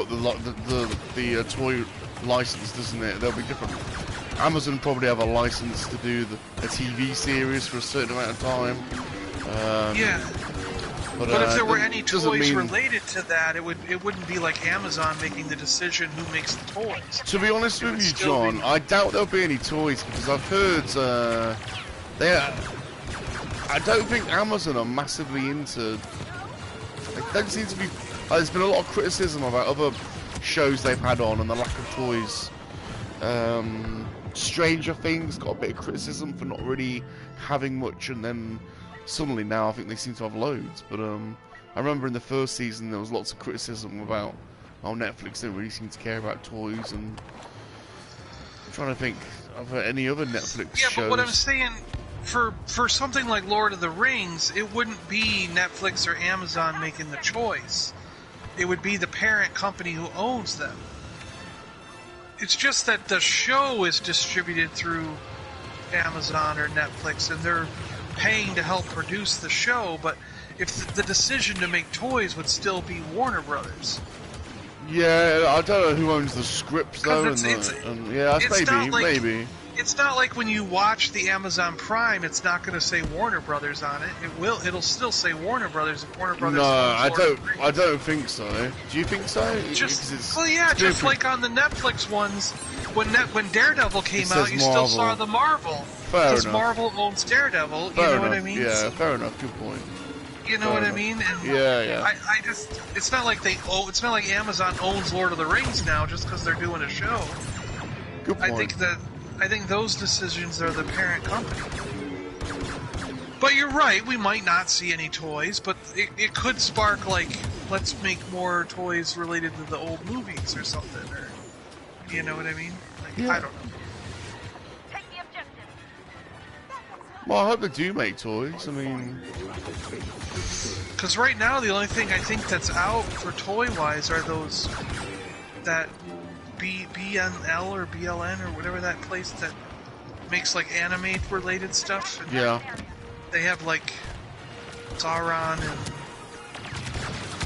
the toy license, doesn't it? There'll be different. Amazon probably have a license to do a TV series for a certain amount of time. Yeah. But if there were any doesn't toys mean... related to that, it wouldn't be like Amazon making the decision who makes the toys. To be honest with you, John, be... I doubt there'll be any toys because I've heard I don't think Amazon are massively into. They don't seem to be. There's been a lot of criticism about other shows they've had on and the lack of toys. Stranger Things got a bit of criticism for not really having much, and then suddenly now I think they seem to have loads. But I remember in the first season there was lots of criticism about how Netflix didn't really seem to care about toys, and I'm trying to think of any other Netflix shows. Yeah, but what I'm saying, for something like Lord of the Rings, it wouldn't be Netflix or Amazon making the choice. It would be the parent company who owns them. It's just that the show is distributed through Amazon or Netflix, and they're paying to help produce the show, but if the decision to make toys would still be Warner Brothers. Yeah, I don't know who owns the scripts though, yeah, maybe. It's not like when you watch the Amazon Prime, it's not going to say Warner Brothers on it. It'll still say Warner Brothers if Warner Brothers. No, I don't think so. Do you think so? Just like on the Netflix ones, when Daredevil came out, you still saw the Marvel. Because Marvel owns Daredevil. You know what I mean? Yeah, fair enough. Good point. You know what I mean? And yeah. it's not like it's not like Amazon owns Lord of the Rings now just because they're doing a show. Good point. I think those decisions are the parent company. But you're right, we might not see any toys, but it could spark, like, let's make more toys related to the old movies or something, or, you know what I mean? Like, yeah. I don't know. Take the objective. Well, I hope they do make toys, I mean... Because right now, the only thing I think that's out for toy-wise are those, that BNL or BLN or whatever that place that makes like anime-related stuff. And yeah. They have like Sauron and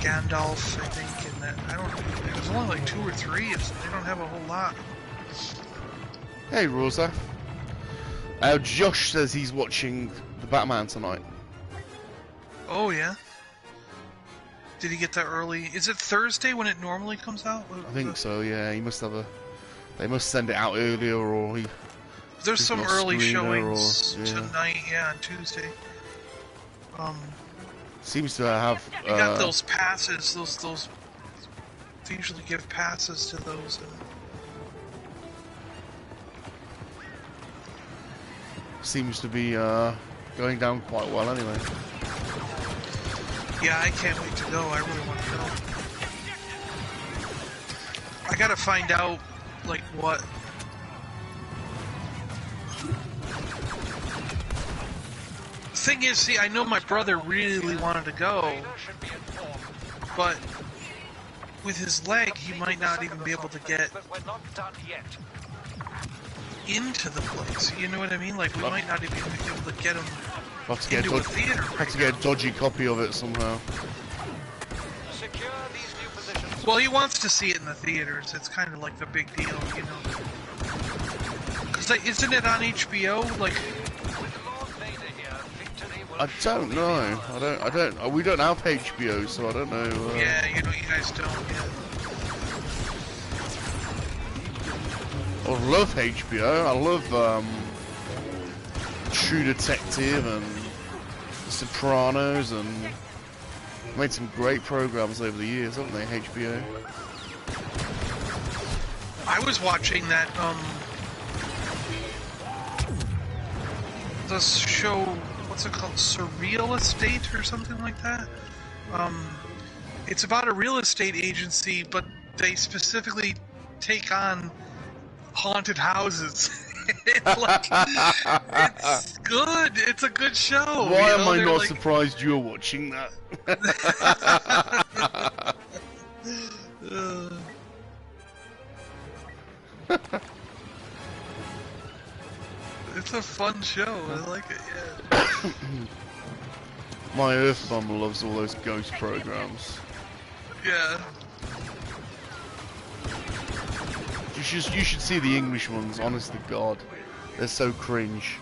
Gandalf, I think, and that I don't know. There's only like 2 or 3. They don't have a whole lot. Hey, Rosa. Josh says he's watching the Batman tonight. Oh yeah. Did he get that early? Is it Thursday when it normally comes out? I think so. Yeah, he must have a. They must send it out earlier, or he. There's some early showings tonight. Yeah, on Tuesday. Seems to have. You got those passes. Those. They usually give passes to those. Seems to be going down quite well anyway. Yeah, I can't wait to go. I really want to go. I gotta find out, like, what... The thing is, see, I know my brother really wanted to go, but with his leg, he might not even be able to get into the place. You know what I mean? Like, we might not even be able to get him into a theater. Have to get a dodgy copy of it somehow. Well, he wants to see it in the theaters. It's kind of like the big deal, you know. Because isn't it on HBO? Like, I don't know. I don't. We don't have HBO, so I don't know. Yeah, you know, you guys don't. Yeah. I love HBO. I love True Detective and The Sopranos, and made some great programs over the years, haven't they? HBO. I was watching that the show. What's it called? Surreal Estate or something like that. It's about a real estate agency, but they specifically take on haunted houses. It's good. It's a good show. Why am I not surprised you're watching that? It's a fun show. I like it. Yeah. My Earth Bum loves all those ghost programs. Yeah. You should see the English ones, honest to God. They're so cringe.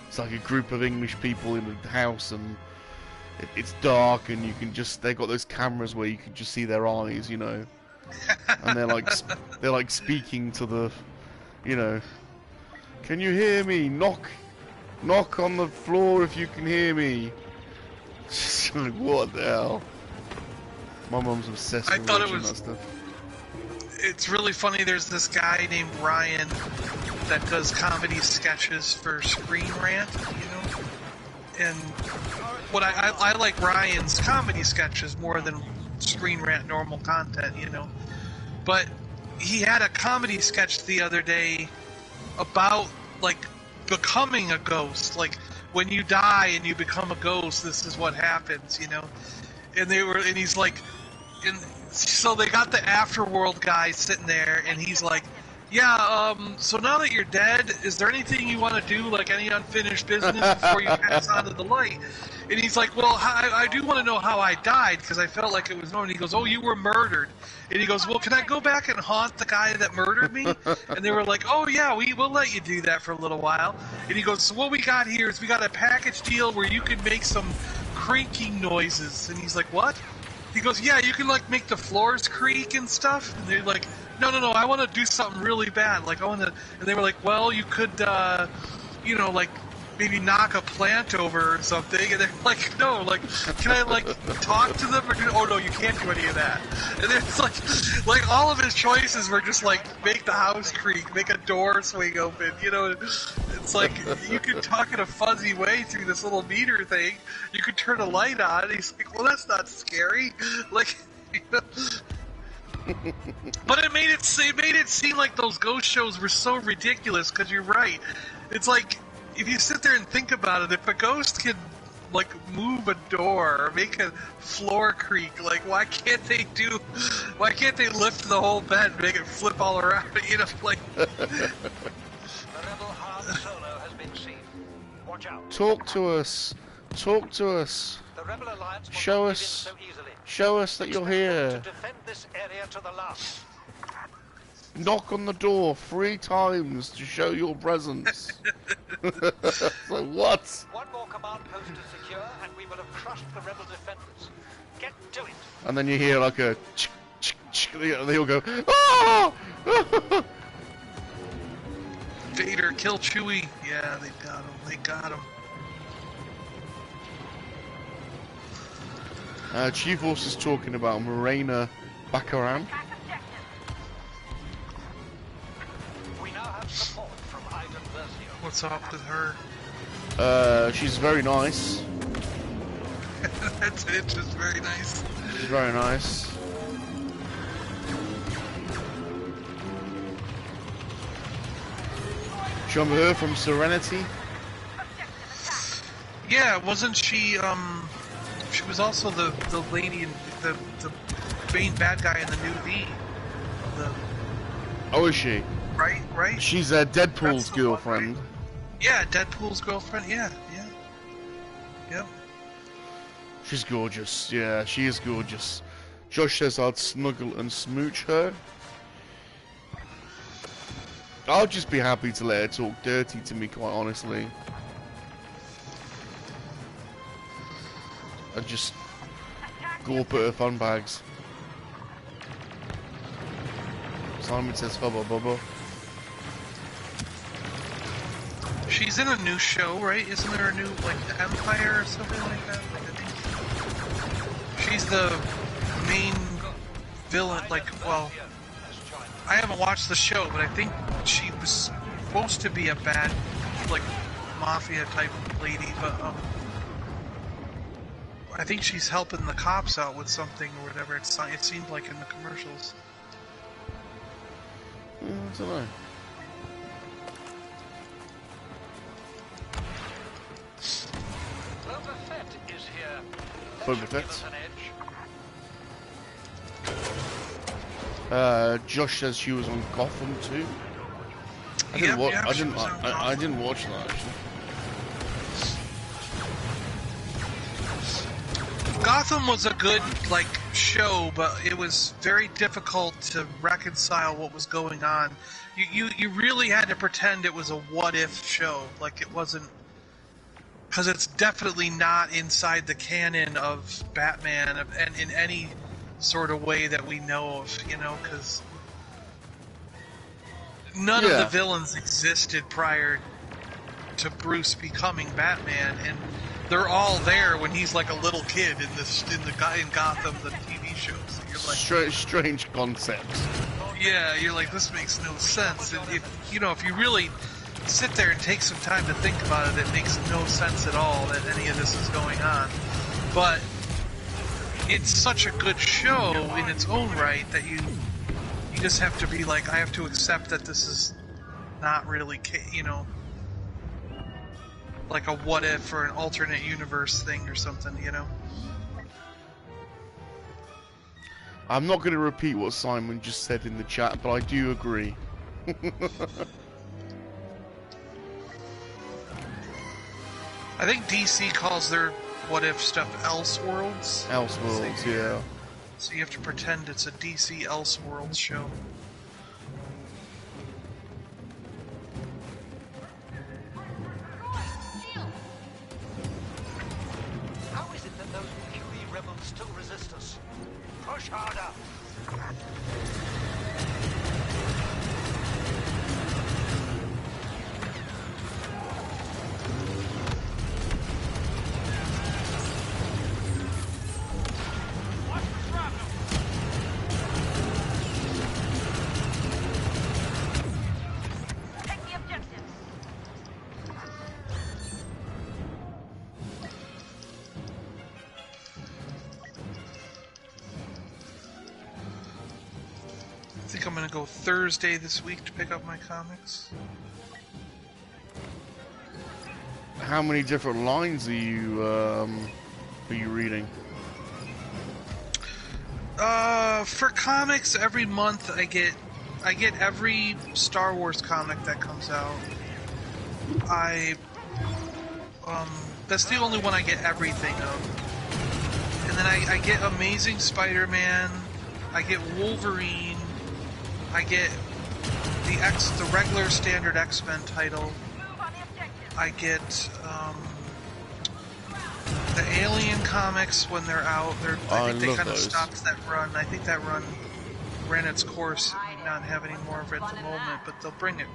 It's like a group of English people in a house, and it's dark and you can just, they got those cameras where you can just see their eyes, you know, and they're like speaking to the, you know, can you hear me? Knock on the floor if you can hear me. Just like, what the hell? My mum's obsessed with watching that stuff. It's really funny. There's this guy named Ryan that does comedy sketches for Screen Rant, you know. And what I like Ryan's comedy sketches more than Screen Rant normal content, you know. But he had a comedy sketch the other day about like becoming a ghost, like when you die and you become a ghost, this is what happens, you know. And he's like, so they got the Afterworld guy sitting there, and he's like, yeah, so now that you're dead, is there anything you want to do, like any unfinished business before you pass on to the light? And he's like, well, I do want to know how I died, because I felt like it was normal. And he goes, oh, you were murdered. And he goes, well, can I go back and haunt the guy that murdered me? And they were like, oh, yeah, we'll let you do that for a little while. And he goes, so what we got here is we got a package deal where you can make some creaking noises. And he's like, what? He goes, yeah, you can, like, make the floors creak and stuff. And they're like, no, I want to do something really bad. Like, I want to... And they were like, well, you could, you know, like, maybe knock a plant over or something. And they're like, no, like, can I, like, talk to them? Or oh, no, you can't do any of that. And it's like all of his choices were just, like, make the house creak, make a door swing open, you know. It's like, you could talk in a fuzzy way through this little meter thing. You could turn a light on. And he's like, well, that's not scary. Like, you know. But it made it seem like those ghost shows were so ridiculous, because you're right. It's like, if you sit there and think about it, if a ghost can, like, move a door or make a floor creak, like, why can't they lift the whole bed and make it flip all around, you know, like... The rebel Han Solo has been seen. Watch out. Talk to us. The Rebel Alliance will Show not us. give in so easily. Show us that you're here. To defend this area to the last. Knock on the door 3 times to show your presence. So what? One more command post to secure, and we will have crushed the rebel defenders. Get to it. And then you hear like a they all go, ah! Vader, kill Chewie. Yeah, they got him. Chief Horse is talking about Morena Baccaran. We now have support from Iden Versio. What's up with her? She's very nice. That's it, just very nice. She's very nice. Do you remember her from Serenity? Yeah, wasn't she, she was also the lady, the main bad guy in the new V. Oh, is she? Right? She's Deadpool's girlfriend. Right? Yeah, Deadpool's girlfriend, yeah. Yep. She's gorgeous, yeah, she is gorgeous. Josh says I'd snuggle and smooch her. I'll just be happy to let her talk dirty to me, quite honestly. And just gawp at her fun bags. Simon says hubba bubba. She's in a new show, right? Isn't there a new, like, Empire or something like that? Like, I think she's the main villain, like, well, I haven't watched the show, but I think she was supposed to be a bad, like, mafia type lady, but, I think she's helping the cops out with something or whatever. It seemed like in the commercials. I don't know. Boba Fett is here. Boba Fett. Give us an edge. Josh says she was on Gotham too. I didn't watch that actually. Gotham was a good, like, show, but it was very difficult to reconcile what was going on. You really had to pretend it was a what-if show. Like, it wasn't... because it's definitely not inside the canon of Batman and in any sort of way that we know of, you know, because none of the villains existed prior to Bruce becoming Batman, and they're all there when he's like a little kid in Gotham, the TV shows. So you're like, strange concept. Yeah, you're like, this makes no sense. And if you really sit there and take some time to think about it, it makes no sense at all that any of this is going on. But it's such a good show in its own right that you just have to be like, I have to accept that this is not really, like a what if or an alternate universe thing or something, you know? I'm not going to repeat what Simon just said in the chat, but I do agree. I think DC calls their what if stuff Elseworlds. Elseworlds, yeah. So you have to pretend it's a DC Elseworlds show. How is it that those QE rebels still resist us? Push harder! I think I'm gonna go Thursday this week to pick up my comics. How many different lines are you reading? For comics, every month I get every Star Wars comic that comes out. That's the only one I get everything of. And then I get Amazing Spider-Man, I get Wolverine, I get the regular standard X-Men title. I get the Alien comics when they're out. I think they kind of stopped that run. I think that run ran its course. We may not have any more of it at the moment, but they'll bring it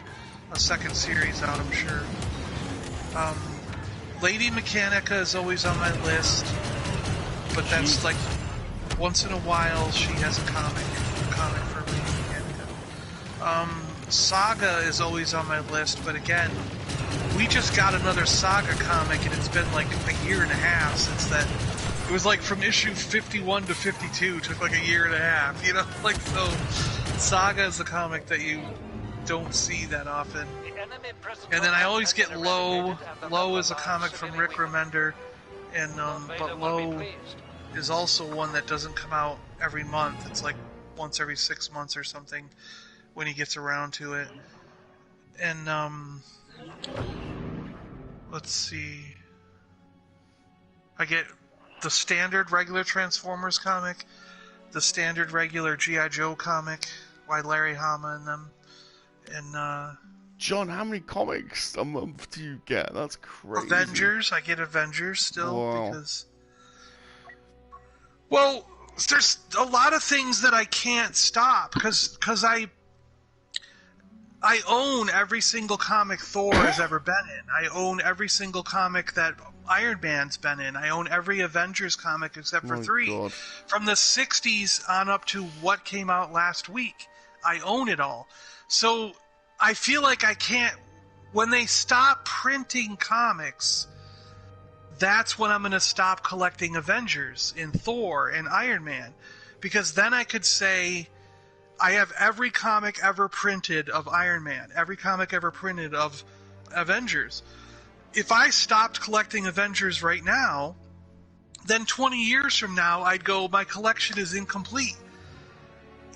a second series out, I'm sure. Lady Mechanica is always on my list, but that's like once in a while she has a comic for Lady Mechanica. Saga is always on my list, but again, we just got another Saga comic, and it's been like a year and a half since that. It was like from issue 51 to 52, took like a year and a half, you know? Like, so, Saga is a comic that you don't see that often. And then I always get Low. Low is a comic from Rick Remender, and but Low is also one that doesn't come out every month. It's like once every 6 months or something when he gets around to it. And let's see. I get the standard regular Transformers comic, the standard regular G.I. Joe comic by Larry Hama and them, and John, how many comics a month do you get? That's crazy. Avengers, I get Avengers still. Wow. Because, well, there's a lot of things that I can't stop because I own every single comic Thor has ever been in. I own every single comic that Iron Man's been in. I own every Avengers comic except for 3. God. From the 60s on up to what came out last week. I own it all. So I feel like I can't... When they stop printing comics, that's when I'm going to stop collecting Avengers and Thor and Iron Man. Because then I could say... I have every comic ever printed of Iron Man, every comic ever printed of Avengers. If I stopped collecting Avengers right now, then 20 years from now, I'd go, my collection is incomplete.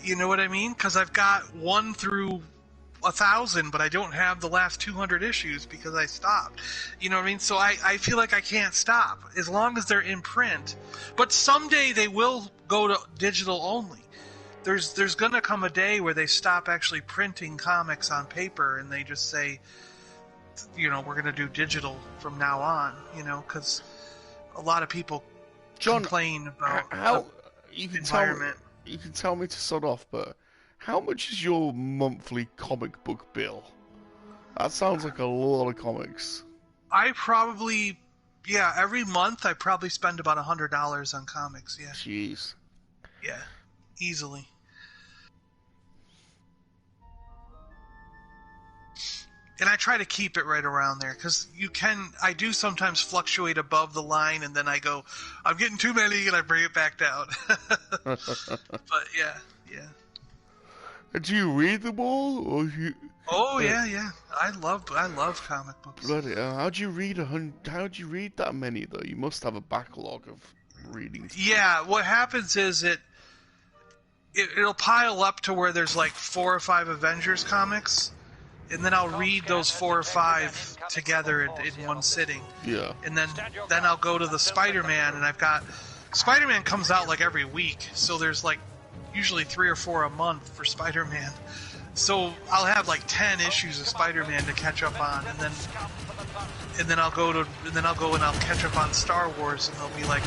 You know what I mean? Because I've got 1 through 1,000, but I don't have the last 200 issues because I stopped. You know what I mean? So I feel like I can't stop as long as they're in print. But someday they will go to digital only. There's gonna come a day where they stop actually printing comics on paper and they just say you know, we're gonna do digital from now on. You know, because a lot of people complain about how the environment. You can tell me to sod off, but how much is your monthly comic book bill? That sounds like a lot of comics. I probably, yeah, every month I probably spend about $100 on comics. Yeah. Jeez. Yeah, easily. And I try to keep it right around there, because I do sometimes fluctuate above the line, and then I go, I'm getting too many, and I bring it back down. But yeah. Do you read them all, or you? Oh yeah. I love comic books. Bloody hell! How do you read that many though? You must have a backlog of reading. Yeah, what happens is it'll pile up to where there's like 4 or 5 Avengers comics. And then I'll read those 4 or 5 together in one sitting. Yeah. And then I'll go to the Spider-Man, and Spider-Man comes out like every week, so there's like usually 3 or 4 a month for Spider-Man. So I'll have like 10 issues of Spider-Man to catch up on, and then I'll go and I'll catch up on Star Wars, and there'll be like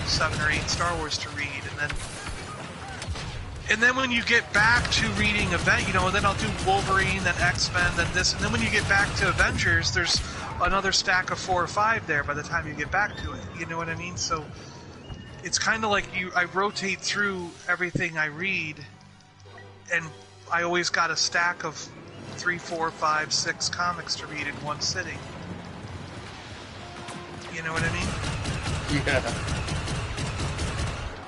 7 or 8 Star Wars to read, and then when you get back to reading then I'll do Wolverine, then X-Men, then this, and then when you get back to Avengers, there's another stack of 4 or 5 there by the time you get back to it. You know what I mean? So it's kind of like I rotate through everything I read, and I always got a stack of 3, 4, 5, 6 comics to read in one sitting. You know what I mean? Yeah.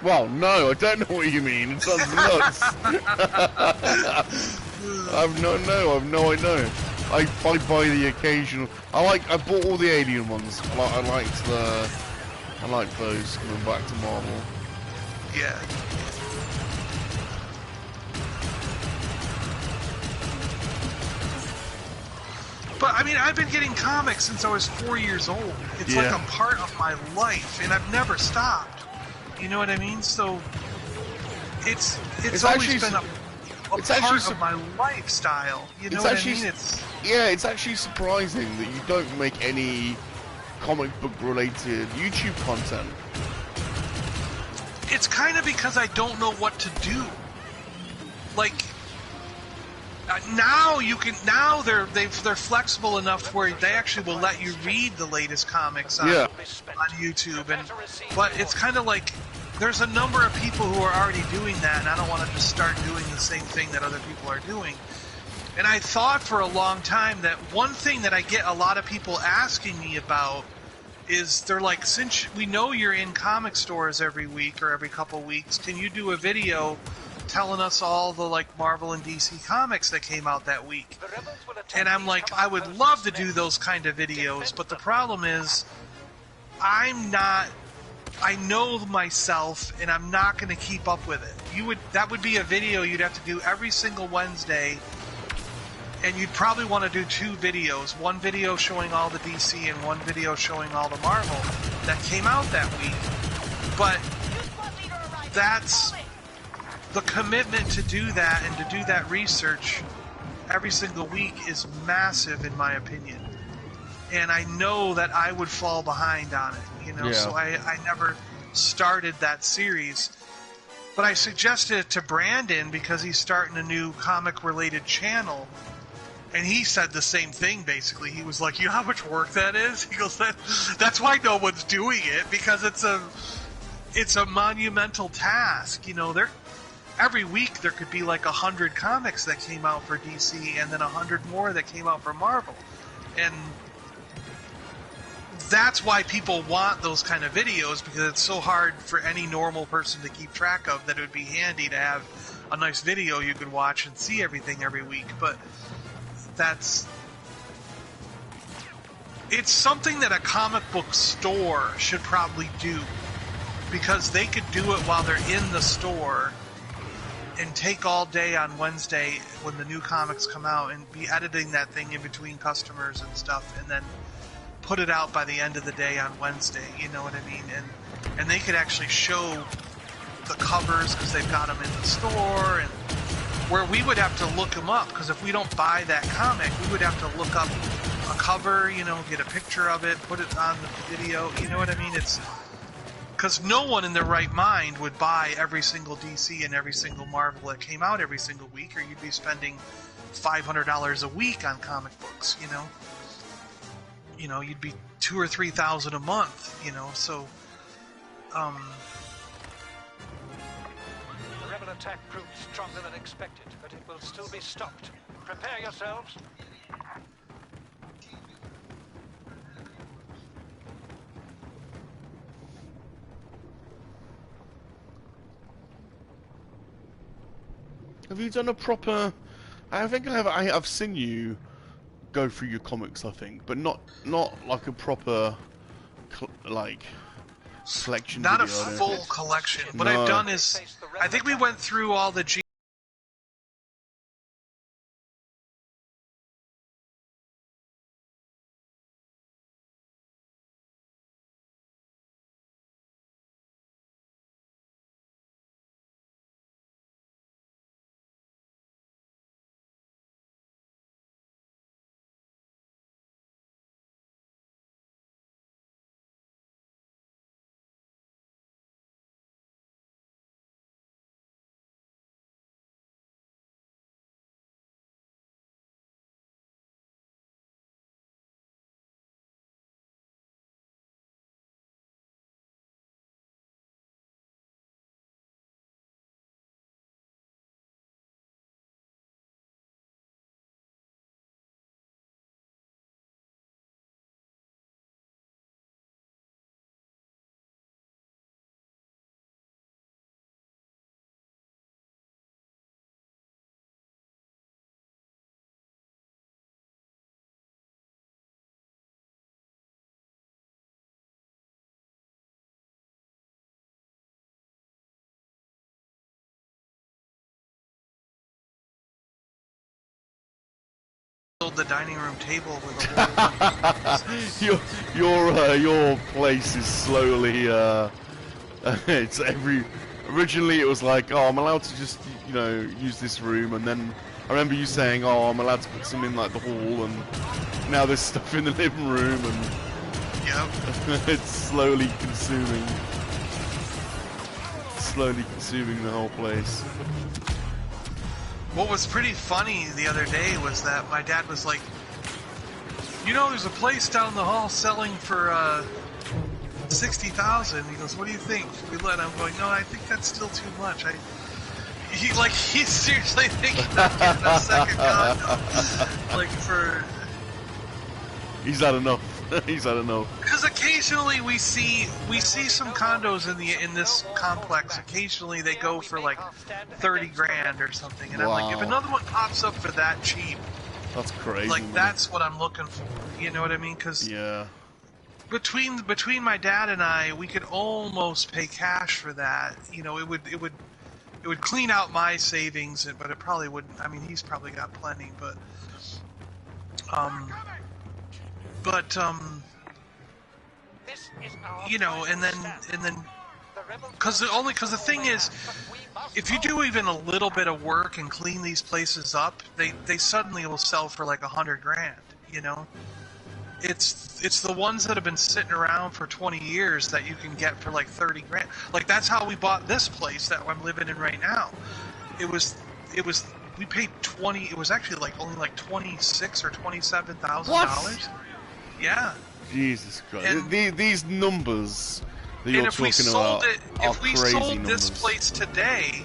Well, no, I don't know what you mean. It sounds nuts. I've no idea. I buy the occasional. I bought all the Alien ones. I like those coming back to Marvel. Yeah. But I mean, I've been getting comics since I was 4 years old. It's like a part of my life, and I've never stopped. You know what I mean? So it's always been a part of my lifestyle. You know what I mean? It's actually surprising that you don't make any comic book related YouTube content. It's kind of because I don't know what to do. Like now they're flexible enough where they actually will let you read the latest comics on YouTube, but it's kind of like there's a number of people who are already doing that, and I don't want to just start doing the same thing that other people are doing. And I thought for a long time that one thing that I get a lot of people asking me about is they're like, since we know you're in comic stores every week or every couple weeks, can you do a video telling us all the like Marvel and DC comics that came out that week? And I'm like, I would love to do those kind of videos, but the problem is I know myself, and I'm not going to keep up with it. That would be a video you'd have to do every single Wednesday, and you'd probably want to do 2 videos. One video showing all the DC and one video showing all the Marvel that came out that week. But that's the commitment to do that, and to do that research every single week is massive in my opinion. And I know that I would fall behind on it, so I never started that series. But I suggested it to Brandon because he's starting a new comic-related channel, and he said the same thing, basically. He was like, you know how much work that is? He goes, that's why no one's doing it, because it's a monumental task. Every week there could be like 100 comics that came out for DC, and then 100 more that came out for Marvel. And that's why people want those kind of videos, because it's so hard for any normal person to keep track of, that it would be handy to have a nice video you could watch and see everything every week. But it's something that a comic book store should probably do, because they could do it while they're in the store and take all day on Wednesday when the new comics come out and be editing that thing in between customers and stuff, and then put it out by the end of the day on Wednesday, you know what I mean? And they could actually show the covers because they've got them in the store, and where we would have to look them up, because if we don't buy that comic, we would have to look up a cover, you know, get a picture of it, put it on the video, you know what I mean? It's because no one in their right mind would buy every single DC and every single Marvel that came out every single week, or you'd be spending $500 a week on comic books, you know? You know, you'd be $2,000 or $3,000 a month, you know, so, The rebel attack proved stronger than expected, but it will still be stopped. Prepare yourselves. Have you done a proper? I think I've seen you go through your comics, I think, but not like a proper like collection. not video, a full collection. What No. I've done is, I think we went through all the the dining room table with a whole your place is slowly it's originally it was like, oh, I'm allowed to just, you know, use this room, and then I remember you saying, oh, I'm allowed to put some in like the hall, and now there's stuff in the living room, and Yep. it's slowly consuming the whole place. What was pretty funny the other day was that my dad was like, you know, there's a place down the hall selling for $60,000. He goes, what do you think? We let him. I'm going, no, I think that's still too much. He's seriously thinking of getting a second condo. Like for... He's had enough. He's had enough. Because occasionally we see some condos in this complex. Occasionally they go for like 30 grand or something, and I'm like, if another one pops up for that cheap, that's crazy. like man. that's what I'm looking for. You know what I mean? Because Yeah. between my dad and I, we could almost pay cash for that. You know, it would clean out my savings, but it probably wouldn't. I mean, he's probably got plenty, but you know, and then because the thing is, if you do even a little bit of work and clean these places up, they suddenly will sell for like 100 grand. You know, it's the ones that have been sitting around for 20 years that you can get for like 30 grand. Like that's how we bought this place that I'm living in right now. We paid 20. It was actually like only like $26,000 or $27,000. Yeah. Jesus Christ. And- These numbers that you're talking about are crazy numbers. If we sold this place today,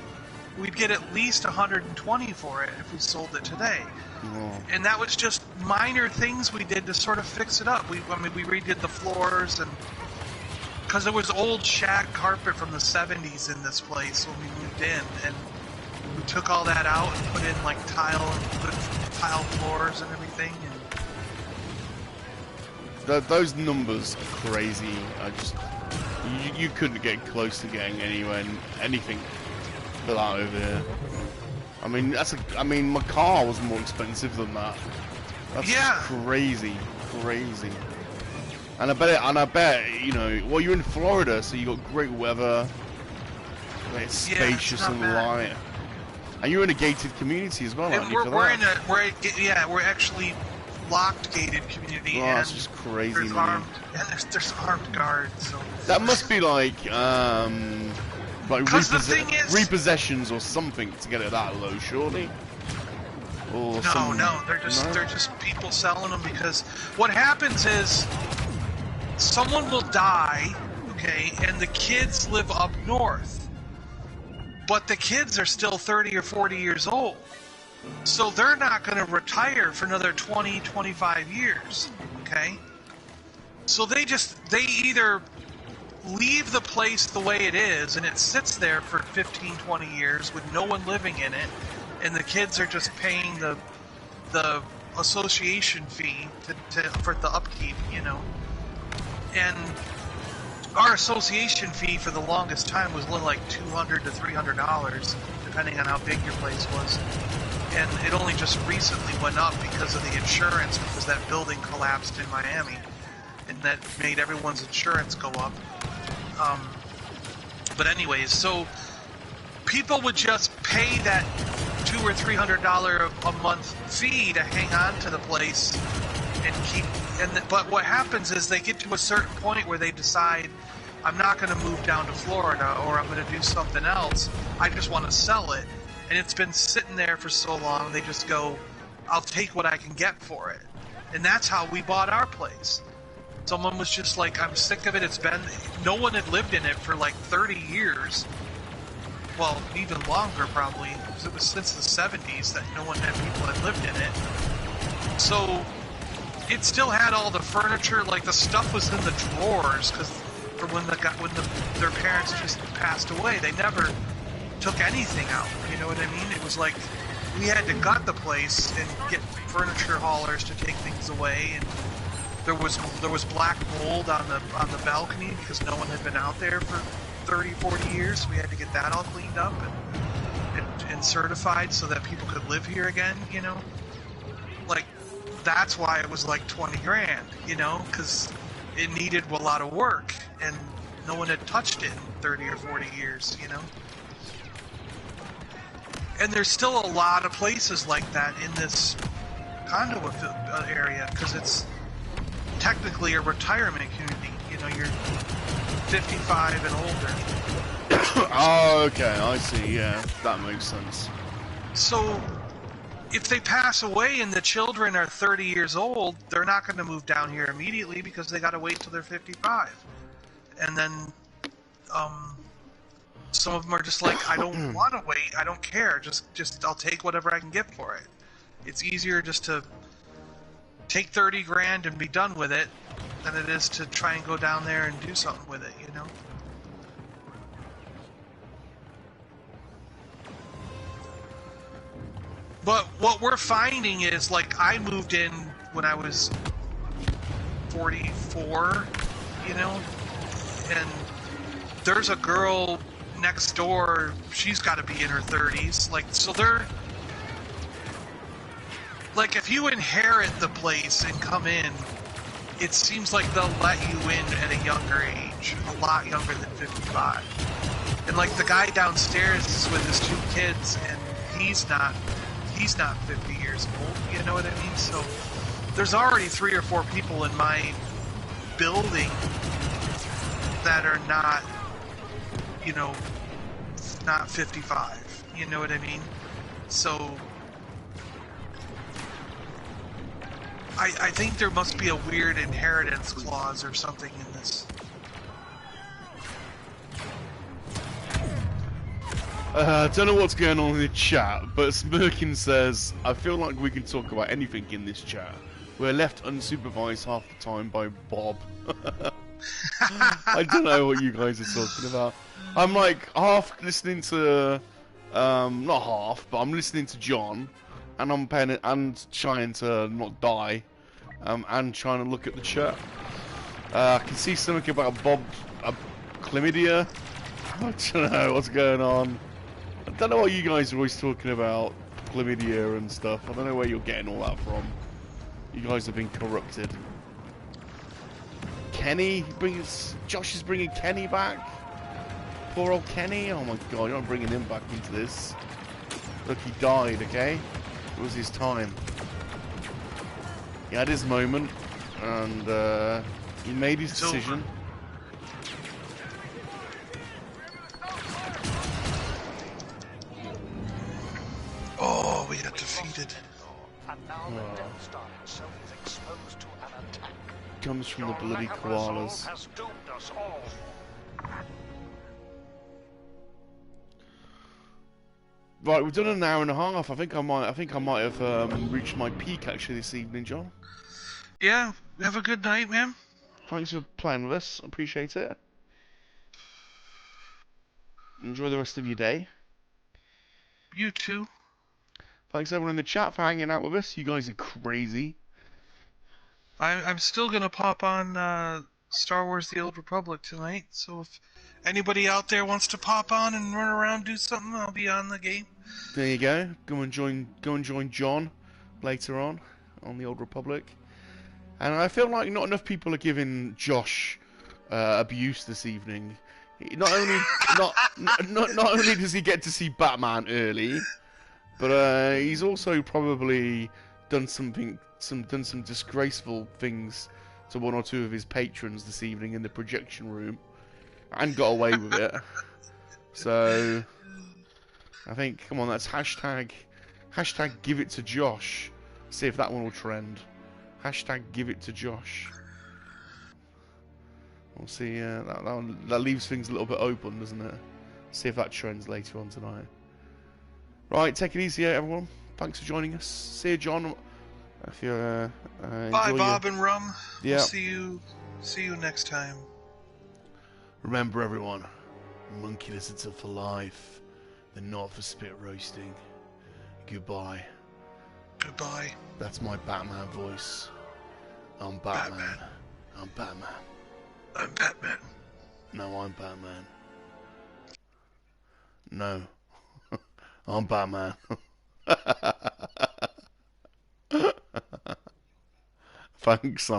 we'd get at least 120 for it if we sold it today. Oh. And that was just minor things we did to sort of fix it up. We redid the floors, and because there was old shag carpet from the 70s in this place when we moved in, and we took all that out and put in like tile floors and everything. And Those numbers are crazy. You couldn't get close to getting anything for that over here. I mean, my car was more expensive than that. That's crazy. And I bet, you know, well, you're in Florida, so you got great weather. It's spacious and light. And you're in a gated community as well, aren't you? we're actually locked gated community, Oh, and that's just crazy, there's man. there's armed guards. So That must be like 'Cause the thing is- repossessions or something to get it that low, surely. Or no, they're just people selling them, because what happens is someone will die, okay, and the kids live up north, but the kids are still 30 or 40 years old, so they're not going to retire for another 20, 25 years, okay? So they either leave the place the way it is, and it sits there for 15, 20 years with no one living in it, and the kids are just paying the association fee for the upkeep, you know. And our association fee for the longest time was only like $200 to $300, depending on how big your place was. And it only just recently went up because of the insurance, because that building collapsed in Miami, and that made everyone's insurance go up. But anyways, so people would just pay that $200 or $300 a month fee to hang on to the place and keep. But what happens is they get to a certain point where they decide, I'm not going to move down to Florida, or I'm going to do something else. I just want to sell it, and it's been sitting there for so long. They just go, I'll take what I can get for it, and that's how we bought our place. Someone was just like, I'm sick of it. No one had lived in it for like 30 years. Well, even longer probably, because it was since the 70s that people had lived in it. So it still had all the furniture, like the stuff was in the drawers, because for when their parents just passed away, they never took anything out. You know what I mean? It was like we had to gut the place and get furniture haulers to take things away, and there was black mold on the balcony because no one had been out there for 30, 40 years. So we had to get that all cleaned up and certified so that people could live here again, you know? Like, that's why it was like 20 grand, you know? Because it needed a lot of work, and no one had touched it in 30 or 40 years, you know? And there's still a lot of places like that in this condo area, because it's technically a retirement community. You know, you're 55 and older. Oh, okay, I see, yeah, that makes sense. So, if they pass away and the children are 30 years old, they're not going to move down here immediately because they got to wait till they're 55. And then, some of them are just like, I don't want to wait, I don't care, just I'll take whatever I can get for it. It's easier just to take 30 grand and be done with it than it is to try and go down there and do something with it, you know? But what we're finding is, like, I moved in when I was 44, you know? And there's a girl next door, she's got to be in her 30s. Like, so they're... Like, if you inherit the place and come in, it seems like they'll let you in at a younger age, a lot younger than 55. And, like, the guy downstairs is with his 2 kids, and he's not 50 years old, you know what I mean? So, there's already 3 or 4 people in my building that are not, you know, not 55, you know what I mean? So, I think there must be a weird inheritance clause or something in this. I don't know what's going on in the chat, but Smirkin says, I feel like we can talk about anything in this chat. We're left unsupervised half the time by Bob. I don't know what you guys are talking about. I'm like half listening to, not half, but I'm listening to John, and I'm paying it and trying to not die, and trying to look at the chat. I can see something about Bob chlamydia. I don't know what's going on. I don't know what you guys are always talking about, chlamydia and stuff. I don't know where you're getting all that from. You guys have been corrupted. Kenny Josh is bringing Kenny back. Poor old Kenny. Oh my god, you're not bringing him back into this. Look, he died. Okay, it was his time. He had his moment, and he made his decision. Oh, we got defeated. And now the Death Star itself is exposed to an attack. Comes from the Your bloody lack of resolve koalas. has doomed us all. Right, we've done an hour and a half. I think I might have reached my peak actually this evening, John. Yeah, have a good night, man. Thanks for playing with us. Appreciate it. Enjoy the rest of your day. You too. Thanks everyone in the chat for hanging out with us. You guys are crazy. I'm still gonna pop on Star Wars: The Old Republic tonight. So if anybody out there wants to pop on and run around, do something, I'll be on the game. There you go. Go and join John later on the Old Republic. And I feel like not enough people are giving Josh abuse this evening. Not only does he get to see Batman early, but he's also probably done some disgraceful things to one or two of his patrons this evening in the projection room, and got away with it. So I think, come on, that's hashtag give it to Josh. See if that one will trend. Hashtag give it to Josh. We'll see. That leaves things a little bit open, doesn't it? See if that trends later on tonight. Right, take it easy, everyone. Thanks for joining us. See you, John. If you Bye, Bob and Rum. Yeah. We'll see you next time. Remember, everyone, monkey lizards are for life. They're not for spit roasting. Goodbye. Goodbye. That's my Batman voice. I'm Batman. I'm Batman. I'm Batman. No, I'm Batman. No. I'm Batman. Thanks,